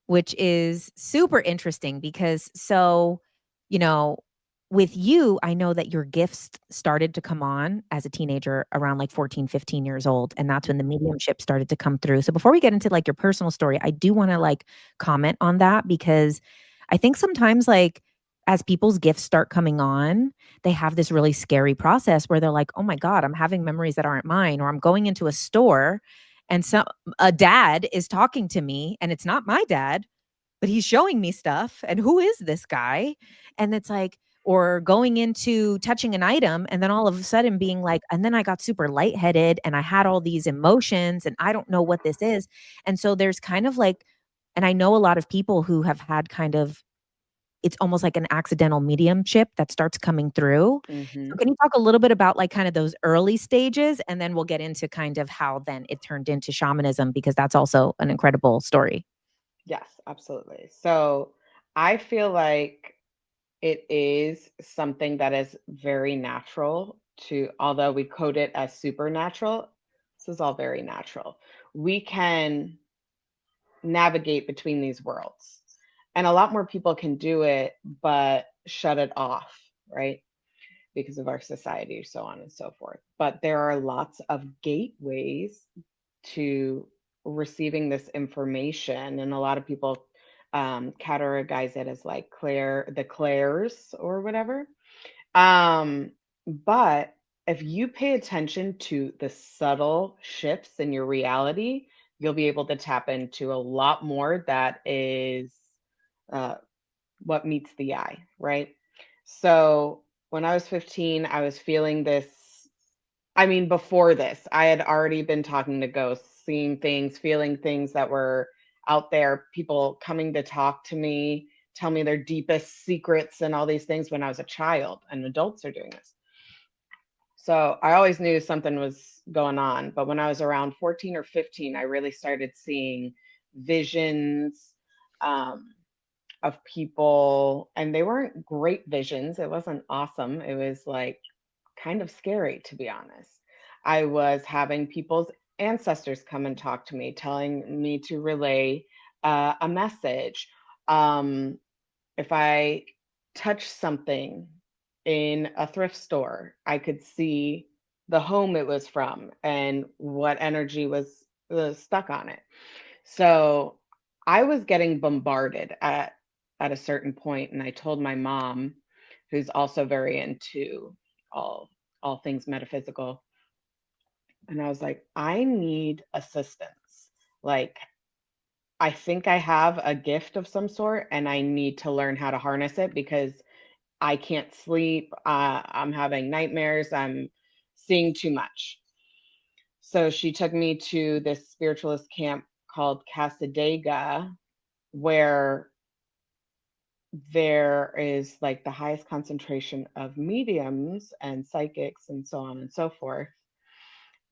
which is super interesting because so, you know, with you, I know that your gifts started to come on as a teenager around like 14, 15 years old. And that's when the mediumship started to come through. So before we get into like your personal story, I do want to like comment on that because I think sometimes like as people's gifts start coming on, they have this really scary process where they're like, oh my God, I'm having memories that aren't mine, or I'm going into a store and a dad is talking to me and it's not my dad, but he's showing me stuff. And who is this guy? And it's like, or going into touching an item and then all of a sudden being like, and then I got super lightheaded and I had all these emotions and I don't know what this is. And so there's kind of like, and I know a lot of people who have had kind of, it's almost like an accidental mediumship that starts coming through. So Hmm. can you talk a little bit about like kind of those early stages and then we'll get into kind of how then it turned into shamanism because that's also an incredible story. Yes, absolutely. So I feel like it is something that is very natural to, although we code it as supernatural, this is all very natural. We can navigate between these worlds. And a lot more people can do it, but shut it off, right? because of our society, so on and so forth. But there are lots of gateways to receiving this information, and a lot of people categorize it as like the clairs or whatever. But if you pay attention to the subtle shifts in your reality, you'll be able to tap into a lot more that is uh, what meets the eye, right? So when I was 15, I was feeling this. I mean, before this, I had already been talking to ghosts, seeing things, feeling things that were out there, people coming to talk to me, tell me their deepest secrets and all these things when I was a child, and adults are doing this. So I always knew something was going on. But when I was around 14 or 15, I really started seeing visions of people, and they weren't great visions. It wasn't awesome. It was like kind of scary, to be honest. I was having people's ancestors come and talk to me, telling me to relay a message. If I touched something in a thrift store, I could see the home it was from and what energy was stuck on it. So I was getting bombarded at a certain point, and I told my mom, who's also very into all all things metaphysical, and I was like, I need assistance. Like, I think I have a gift of some sort, and I need to learn how to harness it because I can't sleep. I'm having nightmares. I'm seeing too much. So she took me to this spiritualist camp called Casadega, where there is like the highest concentration of mediums and psychics and so on and so forth.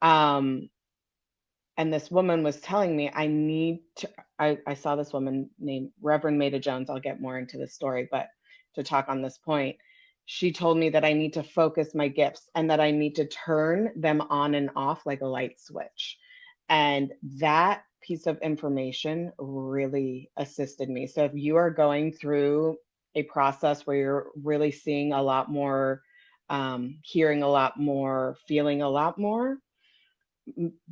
Um, and this woman was telling me I saw this woman named Reverend Maida Jones. I'll get more into the story, but to talk on this point, she told me that I need to focus my gifts and that I need to turn them on and off like a light switch. And that piece of information really assisted me. So if you are going through a process where you're really seeing a lot more, hearing a lot more, feeling a lot more,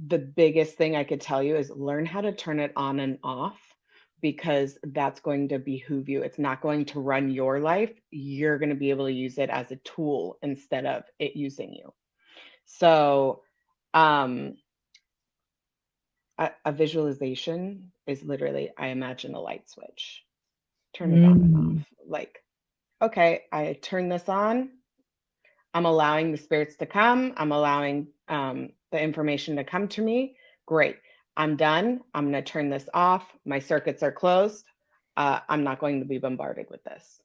the biggest thing I could tell you is learn how to turn it on and off, because that's going to behoove you. It's not going to run your life. You're going to be able to use it as a tool instead of it using you. So, um, a visualization is literally, I imagine a light switch, turn it on and off. Like, okay, I turn this on. I'm allowing the spirits to come. I'm allowing the information to come to me. Great. I'm done. I'm going to turn this off. My circuits are closed. I'm not going to be bombarded with this.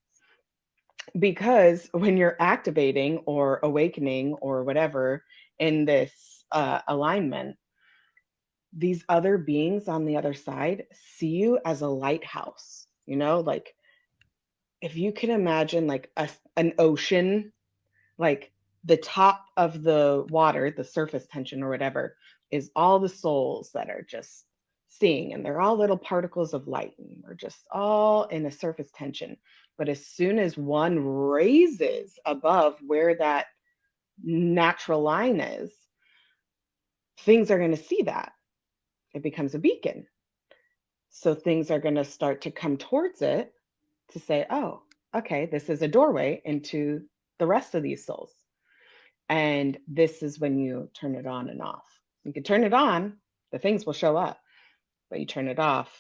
Because when you're activating or awakening or whatever in this alignment, these other beings on the other side see you as a lighthouse. You know, like if you can imagine like an ocean, like the top of the water, the surface tension or whatever, is all the souls that are just seeing, and they're all little particles of light, and we're just all in a surface tension. But as soon as one raises above where that natural line is, things are going to see that. It becomes a beacon. So things are going to start to come towards it to say, oh, okay, this is a doorway into the rest of these souls. And this is when you turn it on and off. You can turn it on, the things will show up, but you turn it off,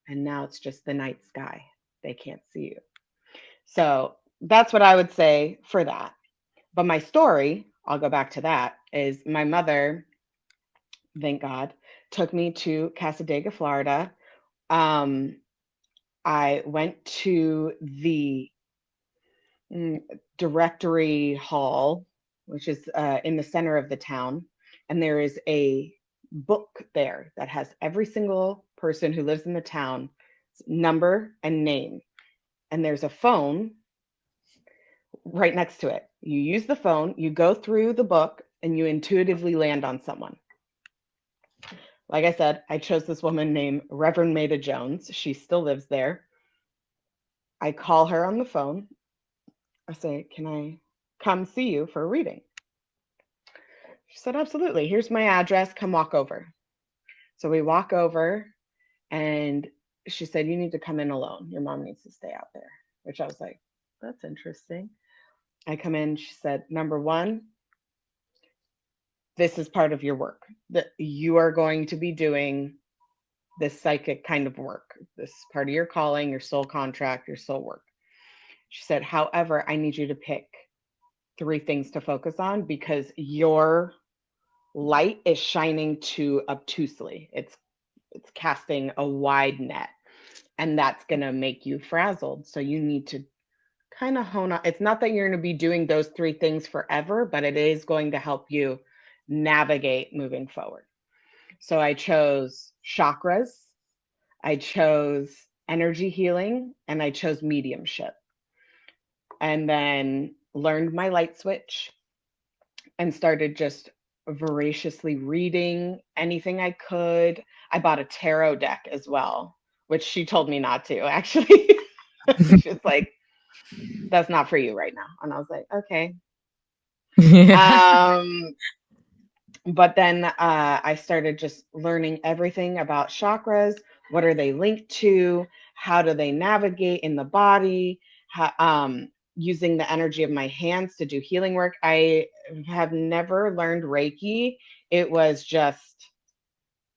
and now it's just the night sky. They can't see you. So that's what I would say for that. But my story, I'll go back to that, is my mother, thank God, took me to Casadega, Florida. I went to the directory hall, which is in the center of the town. And there is a book there that has every single person who lives in the town, number and name. And there's a phone right next to it. You use the phone, you go through the book, and you intuitively land on someone. Like I said, I chose this woman named Reverend Maida Jones. She still lives there. I call her on the phone. I say, can I come see you for a reading? She said, absolutely. Here's my address. Come walk over. So we walk over, and she said, you need to come in alone. Your mom needs to stay out there, which I was like, that's interesting. I come in. She said, number one, this is part of your work, that you are going to be doing this psychic kind of work. This is part of your calling, your soul contract, your soul work. She said, however, I need you to pick 3 things to focus on because your light is shining too obtusely. It's casting a wide net, and that's going to make you frazzled. So you need to kind of hone on. It's not that you're going to be doing those 3 things forever, but it is going to help you navigate moving forward. So I chose chakras, I chose energy healing, and I chose mediumship. And then learned my light switch and started just voraciously reading anything I could. I bought a tarot deck as well, which she told me not to, actually. She's like, that's not for you right now. And I was like, okay. But then I started just learning everything about chakras. What are they linked to? How do they navigate in the body? Using the energy of my hands to do healing work. I have never learned Reiki. It was just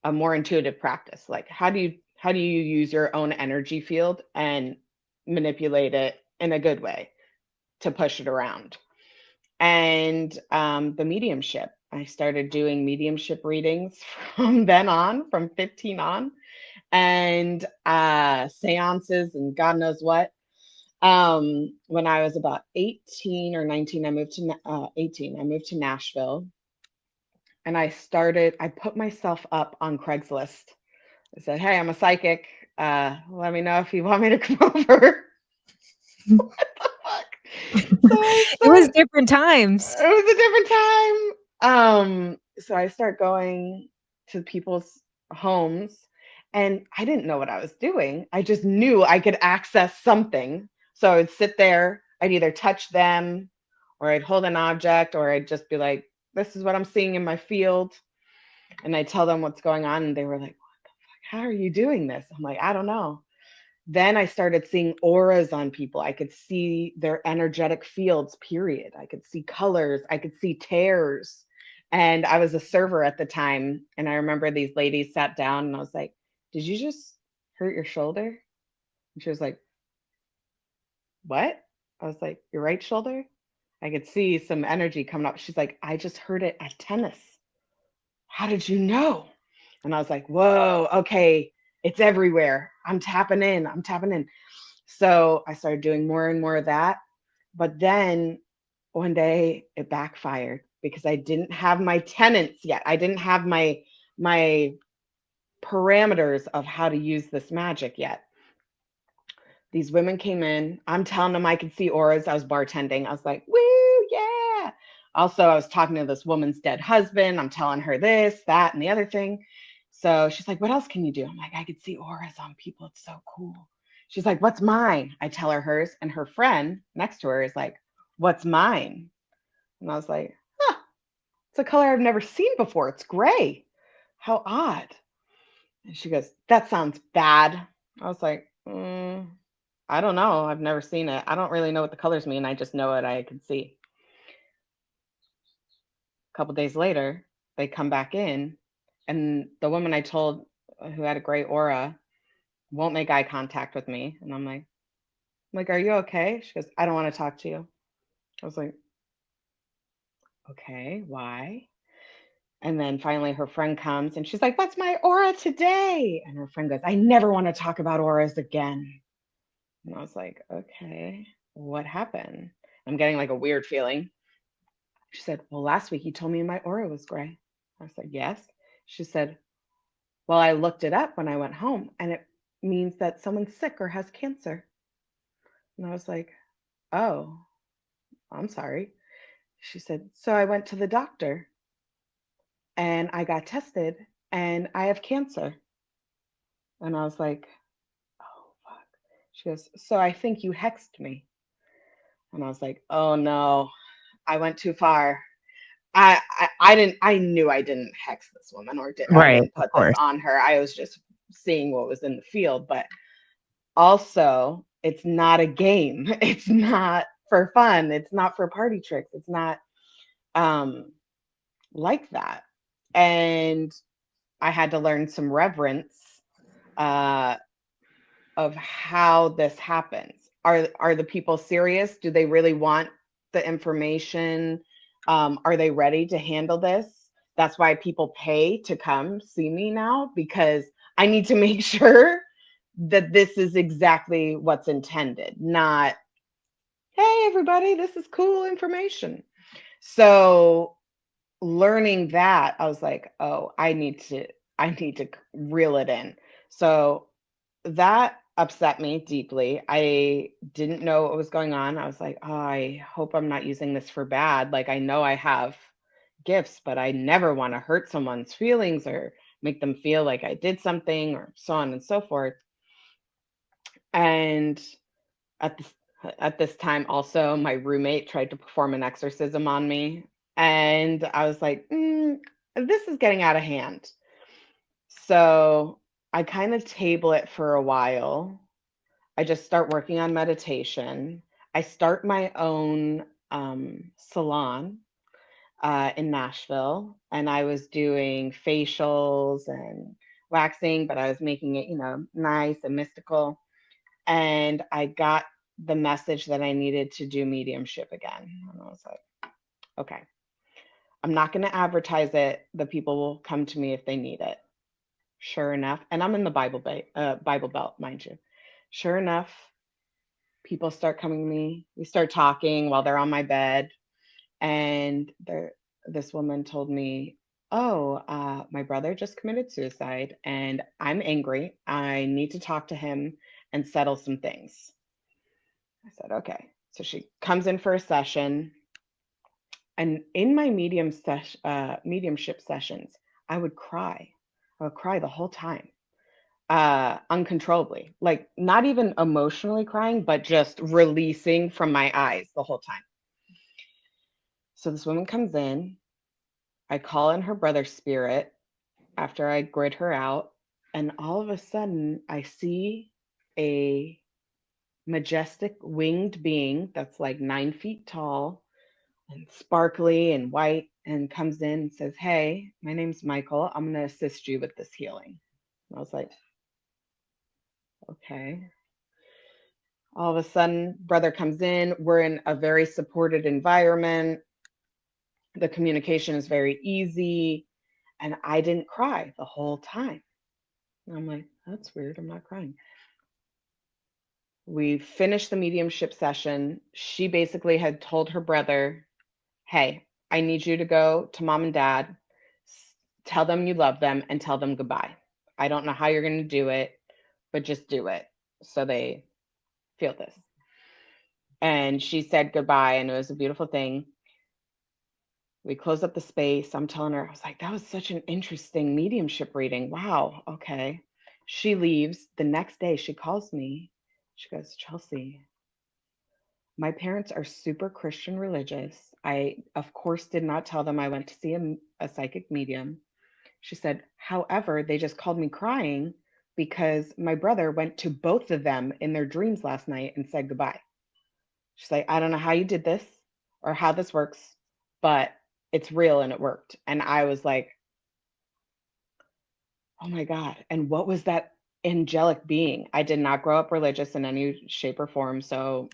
a more intuitive practice. Like, how do you use your own energy field and manipulate it in a good way to push it around? And the mediumship. I started doing mediumship readings from then on, from 15 on, and seances and God knows what. When I was about 18 or 19, I moved to 18. I moved to Nashville, and I put myself up on Craigslist. I said, hey, I'm a psychic. Let me know if you want me to come over. What the fuck? So it was different times. It was a different time. So I start going to people's homes, and I didn't know what I was doing. I just knew I could access something. So I would sit there, I'd either touch them or I'd hold an object, or I'd just be like, this is what I'm seeing in my field. And I'd tell them what's going on. And they were like, what the fuck? How are you doing this? I'm like, I don't know. Then I started seeing auras on people. I could see their energetic fields, period. I could see colors. I could see tears. And I was a server at the time. And I remember these ladies sat down, and I was like, did you just hurt your shoulder? And she was like, what? I was like, your right shoulder? I could see some energy coming up. She's like, I just heard it at tennis. How did you know? And I was like, whoa, okay, it's everywhere. I'm tapping in. So I started doing more and more of that. But then one day it backfired because I didn't have my tenets yet. I didn't have my parameters of how to use this magic yet. These women came in. I'm telling them I could see auras. I was bartending. I was like, woo, yeah. Also, I was talking to this woman's dead husband. I'm telling her this, that, and the other thing. So she's like, what else can you do? I'm like, I could see auras on people. It's so cool. She's like, what's mine? I tell her hers. And her friend next to her is like, what's mine? And I was like, huh, it's a color I've never seen before. It's gray. How odd. And she goes, that sounds bad. I was like, I don't know. I've never seen it. I don't really know what the colors mean. I just know what I could see. A couple days later, they come back in, and the woman I told who had a great aura won't make eye contact with me. And I'm like, are you okay? She goes, I don't want to talk to you. I was like, okay, why? And then finally her friend comes and she's like, what's my aura today? And her friend goes, I never want to talk about auras again. And I was like, okay, what happened? I'm getting like a weird feeling. She said, well, last week you told me my aura was gray. I was like, yes. She said, well, I looked it up when I went home, and it means that someone's sick or has cancer. And I was like, oh, I'm sorry. She said, so I went to the doctor and I got tested and I have cancer. And I was like, oh, fuck. She goes, so I think you hexed me. And I was like, oh no. I went too far. I knew I didn't hex this woman, or I Right. didn't Of put this course. on her. I was just seeing what was in the field. But also, it's not a game. It's not for fun. It's not for party tricks. It's not um like that. And I had to learn some reverence uh of how this happens. Are the people serious? Do they really want the information? Are they ready to handle this? That's why people pay to come see me now, because I need to make sure that this is exactly what's intended, not, hey, everybody, this is cool information. So learning that, I was like, oh, I need to reel it in. So that upset me deeply. I didn't know what was going on. I was like, oh, I hope I'm not using this for bad. Like, I know I have gifts, but I never want to hurt someone's feelings or make them feel like I did something, or so on and so forth. And at this at this time also, my roommate tried to perform an exorcism on me, and I was like, this is getting out of hand. So I kind of table it for a while. I just start working on meditation. I start my own salon in Nashville, and I was doing facials and waxing, but I was making it, nice and mystical. And I got the message that I needed to do mediumship again. And I was like, okay, I'm not going to advertise it. The people will come to me if they need it. Sure enough, and I'm in the Bible Belt, mind you. Sure enough, people start coming to me. We start talking while they're on my bed, and this woman told me, "Oh, my brother just committed suicide, and I'm angry. I need to talk to him and settle some things." I said, "Okay." So she comes in for a session, and in my mediumship sessions, I would cry. I would cry the whole time, uncontrollably, like not even emotionally crying, but just releasing from my eyes the whole time. So this woman comes in, I call in her brother's spirit after I grid her out, and all of a sudden I see a majestic winged being that's like 9 feet tall and sparkly and white, and comes in and says, "Hey, my name's Michael. I'm going to assist you with this healing." And I was like, okay. All of a sudden, brother comes in. We're in a very supported environment. The communication is very easy. And I didn't cry the whole time. And I'm like, that's weird. I'm not crying. We finished the mediumship session. She basically had told her brother, hey, I need you to go to mom and dad, tell them you love them, and tell them goodbye. I don't know how you're going to do it, but just do it so they feel this. And she said goodbye, and it was a beautiful thing. We closed up the space. I'm telling her, I was like, that was such an interesting mediumship reading. Wow. Okay. She leaves. The next day, she calls me. She goes, Chelsea, my parents are super Christian religious. I, of course, did not tell them I went to see a psychic medium. She said, however, they just called me crying because my brother went to both of them in their dreams last night and said goodbye. She's like, I don't know how you did this or how this works, but it's real and it worked. And I was like, oh my God. And what was that angelic being? I did not grow up religious in any shape or form. So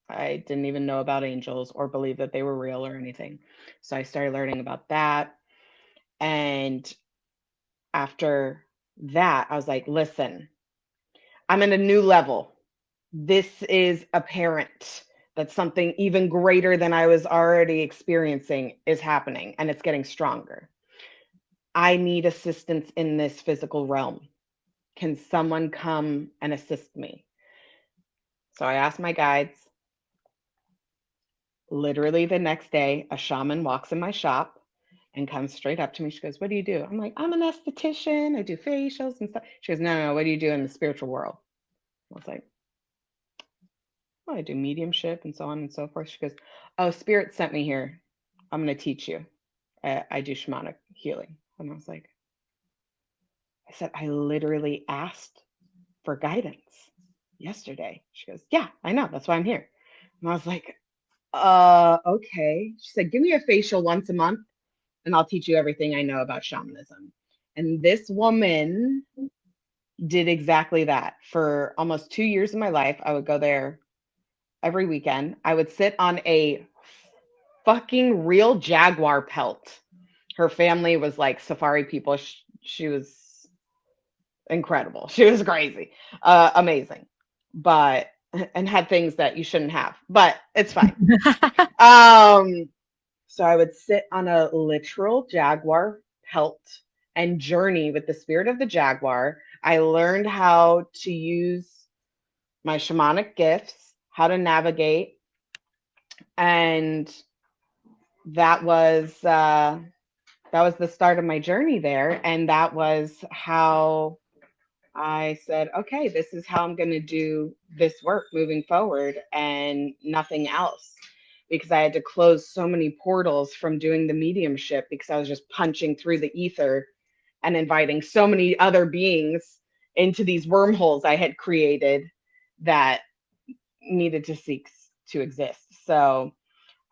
I didn't even know about angels or believe that they were real or anything. So I started learning about that. And after that, I was like, listen, I'm in a new level. This is apparent that something even greater than I was already experiencing is happening, and it's getting stronger. I need assistance in this physical realm. Can someone come and assist me? So I asked my guides. Literally the next day, a shaman walks in my shop and comes straight up to me. She goes, what do you do? I'm like, I'm an esthetician. I do facials and stuff. She goes, no, no, what do you do in the spiritual world? I was like, well, I do mediumship and so on and so forth. She goes, oh, spirit sent me here I'm going to teach you. I do shamanic healing. And I was like, I said, I literally asked for guidance yesterday. She goes, yeah, I know. That's why I'm here. And I was like, okay. She said, give me a facial once a month and I'll teach you everything I know about shamanism. And this woman did exactly that. For almost 2 years of my life, I would go there every weekend. I would sit on a fucking real jaguar pelt. Her family was like safari people. She was incredible. She was crazy, amazing, but and had things that you shouldn't have, but it's fine. So I would sit on a literal jaguar pelt and journey with the spirit of the jaguar. I learned how to use my shamanic gifts, how to navigate, and that was the start of my journey there. And that was how I said, okay, this is how I'm going to do this work moving forward and nothing else. Because I had to close so many portals from doing the mediumship because I was just punching through the ether and inviting so many other beings into these wormholes I had created that needed to seek to exist. So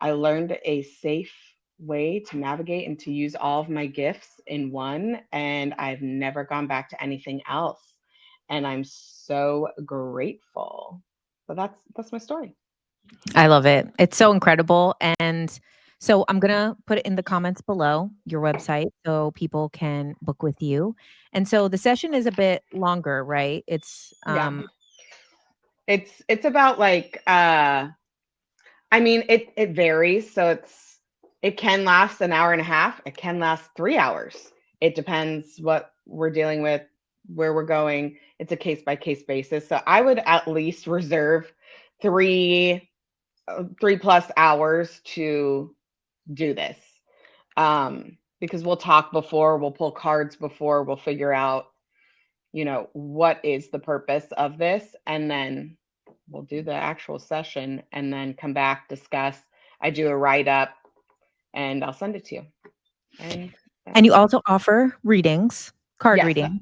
I learned a safe way to navigate and to use all of my gifts in one, and I've never gone back to anything else. And I'm so grateful. So that's my story. I love it. It's so incredible. And so I'm going to put it in the comments below, your website, so people can book with you. And so the session is a bit longer, right? It's Yeah. It's about like I mean it varies. So it can last an hour and a half. It can last 3 hours. It depends what we're dealing with, where we're going. It's a case by case basis. So I would at least reserve 3 plus hours to do this. Because we'll talk before, we'll pull cards before, we'll figure out, what is the purpose of this, and then we'll do the actual session and then come back, discuss. I do a write up and I'll send it to you. And you also offer readings, card readings.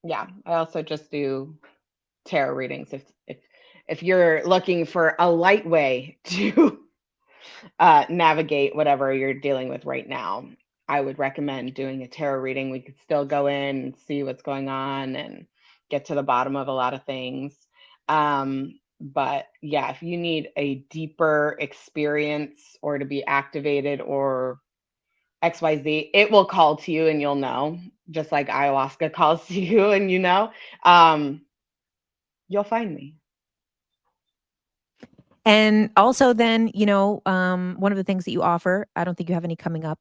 Yeah, I also just do tarot readings if you're looking for a light way to navigate whatever you're dealing with right now. I would recommend doing a tarot reading. We could still go in and see what's going on and get to the bottom of a lot of things. But yeah, if you need a deeper experience or to be activated or XYZ, it will call to you and you'll know, just like ayahuasca calls to you and you'll find me. And also then, one of the things that you offer, I don't think you have any coming up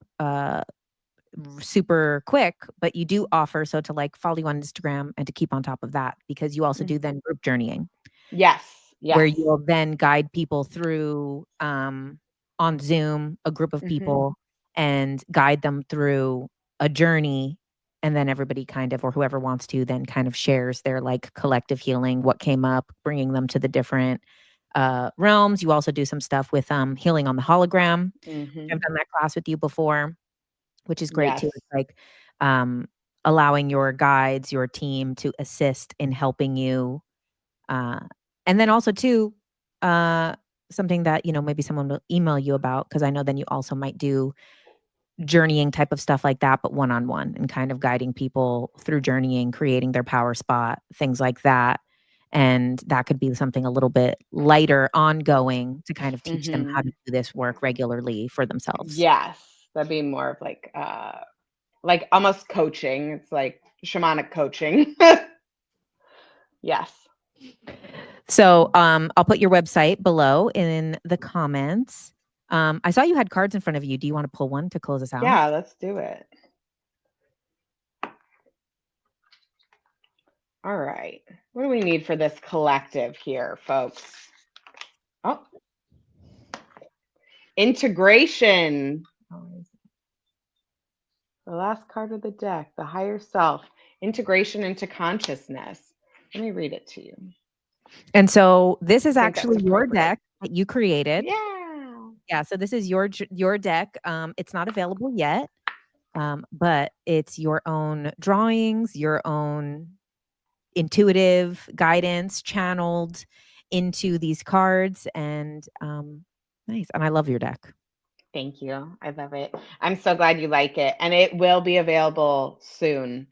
super quick, but you do offer so to like follow you on Instagram and to keep on top of that, because you also do then group journeying. Yes. Where you'll then guide people through on Zoom, a group of people, and guide them through a journey. And then everybody kind of, or whoever wants to, then kind of shares their like collective healing, what came up, bringing them to the different realms. You also do some stuff with healing on the hologram. I've done that class with you before, which is great too. It's like allowing your guides, your team to assist in helping you. And then also too, something that, maybe someone will email you about, because I know then you also might do journeying type of stuff like that, but one-on-one, and kind of guiding people through journeying, creating their power spot, things like that. And that could be something a little bit lighter, ongoing, to kind of teach them how to do this work regularly for themselves. Yes, that'd be more of like almost coaching. It's like shamanic coaching. Yes. So I'll put your website below in the comments. I saw you had cards in front of you. Do you want to pull one to close us out? Yeah, let's do it. All right. What do we need for this collective here, folks? Oh. Integration. The last card of the deck, the higher self. Integration into consciousness. Let me read it to you. And so this is actually your deck that you created. Yeah. Yeah, so this is your deck. It's not available yet, but it's your own drawings, your own intuitive guidance channeled into these cards, and nice. And I love your deck. Thank you. I love it. I'm so glad you like it. And it will be available soon.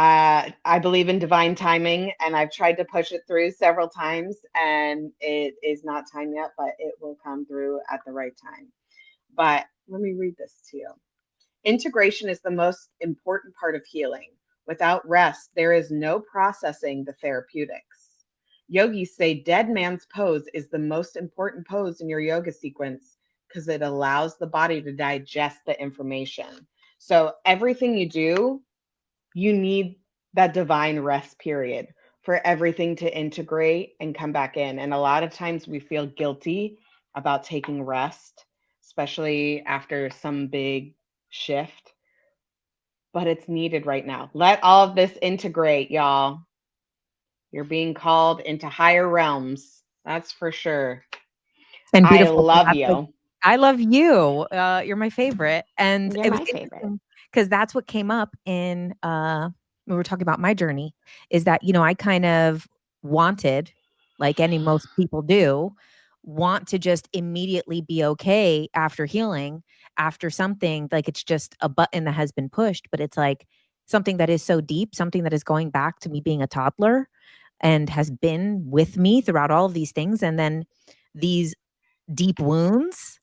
I believe in divine timing, and I've tried to push it through several times, and it is not time yet, but it will come through at the right time. But let me read this to you. Integration is the most important part of healing. Without rest, there is no processing the therapeutics. Yogis say dead man's pose is the most important pose in your yoga sequence because it allows the body to digest the information. So everything you do, you need that divine rest period for everything to integrate and come back in. And a lot of times we feel guilty about taking rest, especially after some big shift, but it's needed right now. Let all of this integrate, y'all. You're being called into higher realms. That's for sure. And I beautiful. love you. I love you. You're my favorite. And You're it was my favorite. because that's what came up in when we were talking about my journey, is that, I kind of wanted, like most people do, want to just immediately be okay after healing, after something like it's just a button that has been pushed, but it's like something that is so deep, something that is going back to me being a toddler and has been with me throughout all of these things. And then these deep wounds,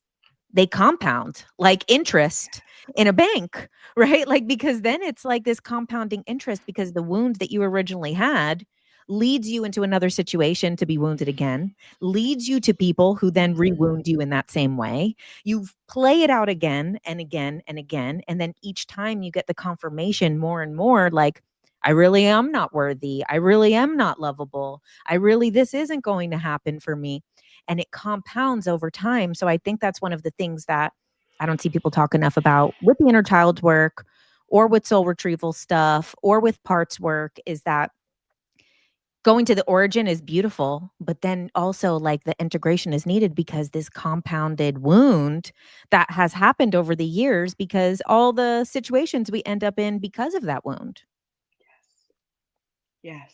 they compound like interest in a bank, right? Like, because then it's like this compounding interest because the wounds that you originally had leads you into another situation to be wounded again, leads you to people who then re-wound you in that same way. You play it out again and again and again. And then each time you get the confirmation more and more like, I really am not worthy. I really am not lovable. This isn't going to happen for me. And it compounds over time. So I think that's one of the things that I don't see people talk enough about with the inner child work or with soul retrieval stuff or with parts work, is that going to the origin is beautiful, but then also like the integration is needed because this compounded wound that has happened over the years, because all the situations we end up in because of that wound. Yes.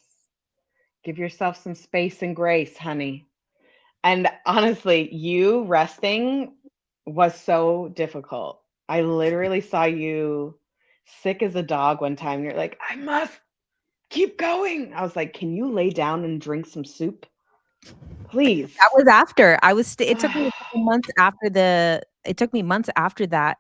Give yourself some space and grace, honey. And honestly, you resting was so difficult. I literally saw you sick as a dog one time. You're like, I must keep going. I was like, can you lay down and drink some soup? Please. That was after I was, it took me a couple months after it took me months after that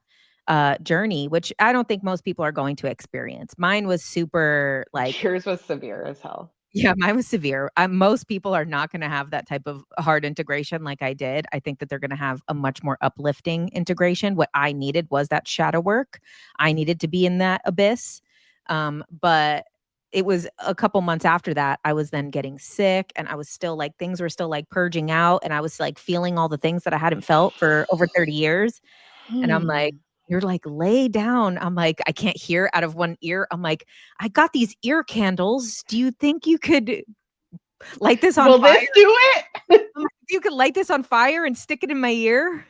journey, which I don't think most people are going to experience. Mine was super like, Yours was severe as hell. yeah, mine was severe. Most people are not going to have that type of hard integration like I did. I think that they're going to have a much more uplifting integration. What I needed was that shadow work. I needed to be in that abyss. But it was a couple months after that, I was then getting sick, and I was still like, things were still like purging out, and I was like feeling all the things that I hadn't felt for over 30 years. And I'm like, you're like, lay down. I'm like, I can't hear out of one ear. I'm like, I got these ear candles. Do you think you could light this on Will fire? this do it? You could light this on fire and stick it in my ear.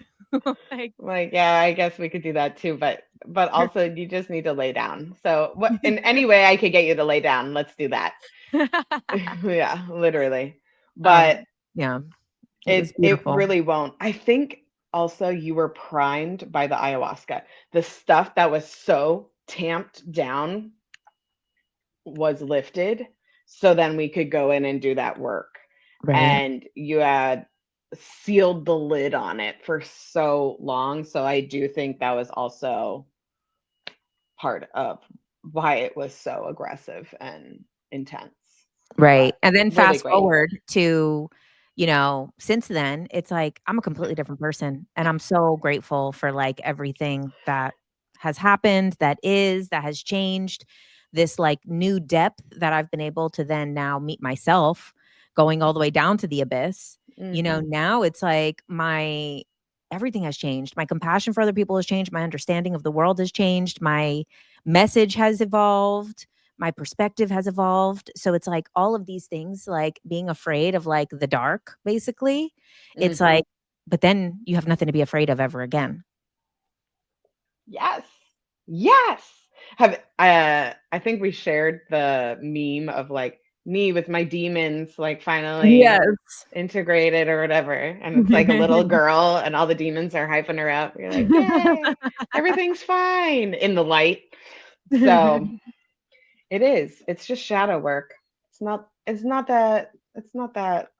Like, yeah, I guess we could do that too, but also you just need to lay down. So what, in any way I could get you to lay down, let's do that. Yeah, literally. But yeah, it really won't. I think also you were primed by the ayahuasca. The stuff that was so tamped down was lifted, so then we could go in and do that work. right. And you had sealed the lid on it for so long. So I do think that was also part of why it was so aggressive and intense. Right. But And then really fast great. forward to, since then, it's like I'm a completely different person. And I'm so grateful for like everything that has happened, that has changed, this like new depth that I've been able to then now meet myself, going all the way down to the abyss. Mhm. Now it's like everything has changed. My compassion for other people has changed. My understanding of the world has changed. My message has evolved. My perspective has evolved. So it's like all of these things, like being afraid of like the dark, basically. It's Mhm. like but then you have nothing to be afraid of ever again. Yes. Yes. I think we shared the meme of like me with my demons like finally integrated or whatever. And it's like a little girl and all the demons are hyping her up. You're like, yay, everything's fine in the light. So it is. It's just shadow work. It's not that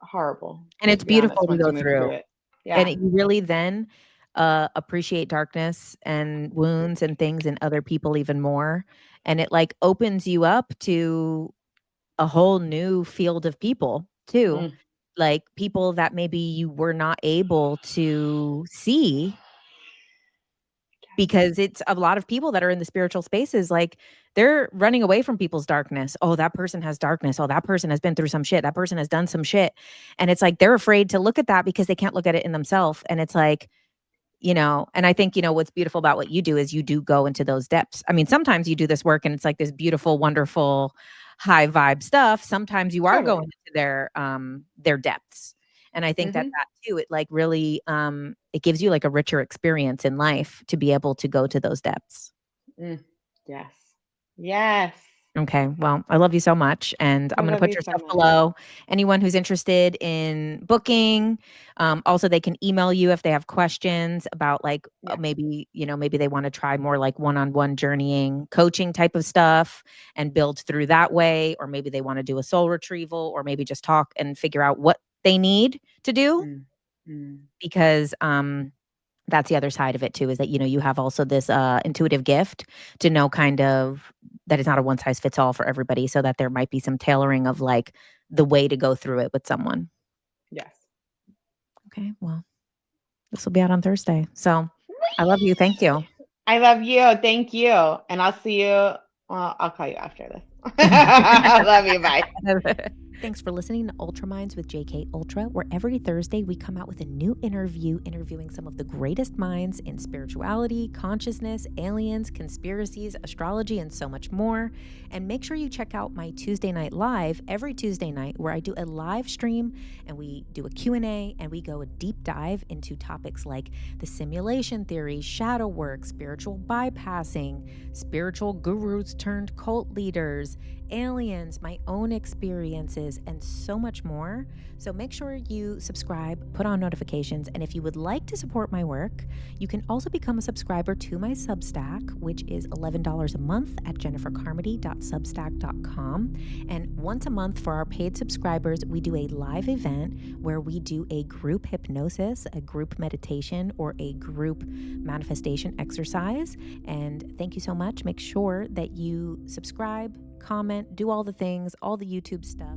horrible. And it's To be honest, beautiful to once go you move through through. it. And Yeah. you really then appreciate darkness and wounds and things in other people even more. And it like opens you up to a whole new field of people too. Mm. Like people that maybe you were not able to see, because it's a lot of people that are in the spiritual spaces, like they're running away from people's darkness. Oh, that person has darkness. Oh, that person has been through some shit. That person has done some shit. And it's like they're afraid to look at that because they can't look at it in themselves. And it's like, and I think, what's beautiful about what you do is you do go into those depths. I mean, sometimes you do this work and it's like this beautiful, wonderful, high vibe stuff. Sometimes you are Totally. going into their depths. And I think that too, it like really, it gives you like a richer experience in life to be able to go to those depths. Yes. Yes. Okay. Well, I love you so much. And I'm going to put your stuff below. Anyone who's interested in booking, also they can email you if they have questions about like maybe they want to try more like one-on-one journeying coaching type of stuff and build through that way. Or maybe they want to do a soul retrieval, or maybe just talk and figure out what they need to do. Because that's the other side of it too, is that, you have also this intuitive gift to know kind of that it's not a one size fits all for everybody, so that there might be some tailoring of like the way to go through it with someone. Yes. Okay. Well, this will be out on Thursday. So I love you. Thank you. I love you. Thank you. And I'll see you. Well, I'll call you after this. I love you. Bye. Thanks for listening to Ultra Minds with JK Ultra, where every Thursday we come out with a new interview interviewing some of the greatest minds in spirituality, consciousness, aliens, conspiracies, astrology, and so much more. And make sure you check out my Tuesday Night Live every Tuesday night, where I do a live stream and we do a Q&A and we go a deep dive into topics like the simulation theory, shadow work, spiritual bypassing, spiritual gurus turned cult leaders, aliens, my own experiences, and so much more. So make sure you subscribe, put on notifications, and if you would like to support my work, you can also become a subscriber to my Substack, which is $11 a month at jennifercarmody.substack.com. And once a month for our paid subscribers, we do a live event where we do a group hypnosis, a group meditation, or a group manifestation exercise. And thank you so much. Make sure that you subscribe, comment, do all the things, all the YouTube stuff.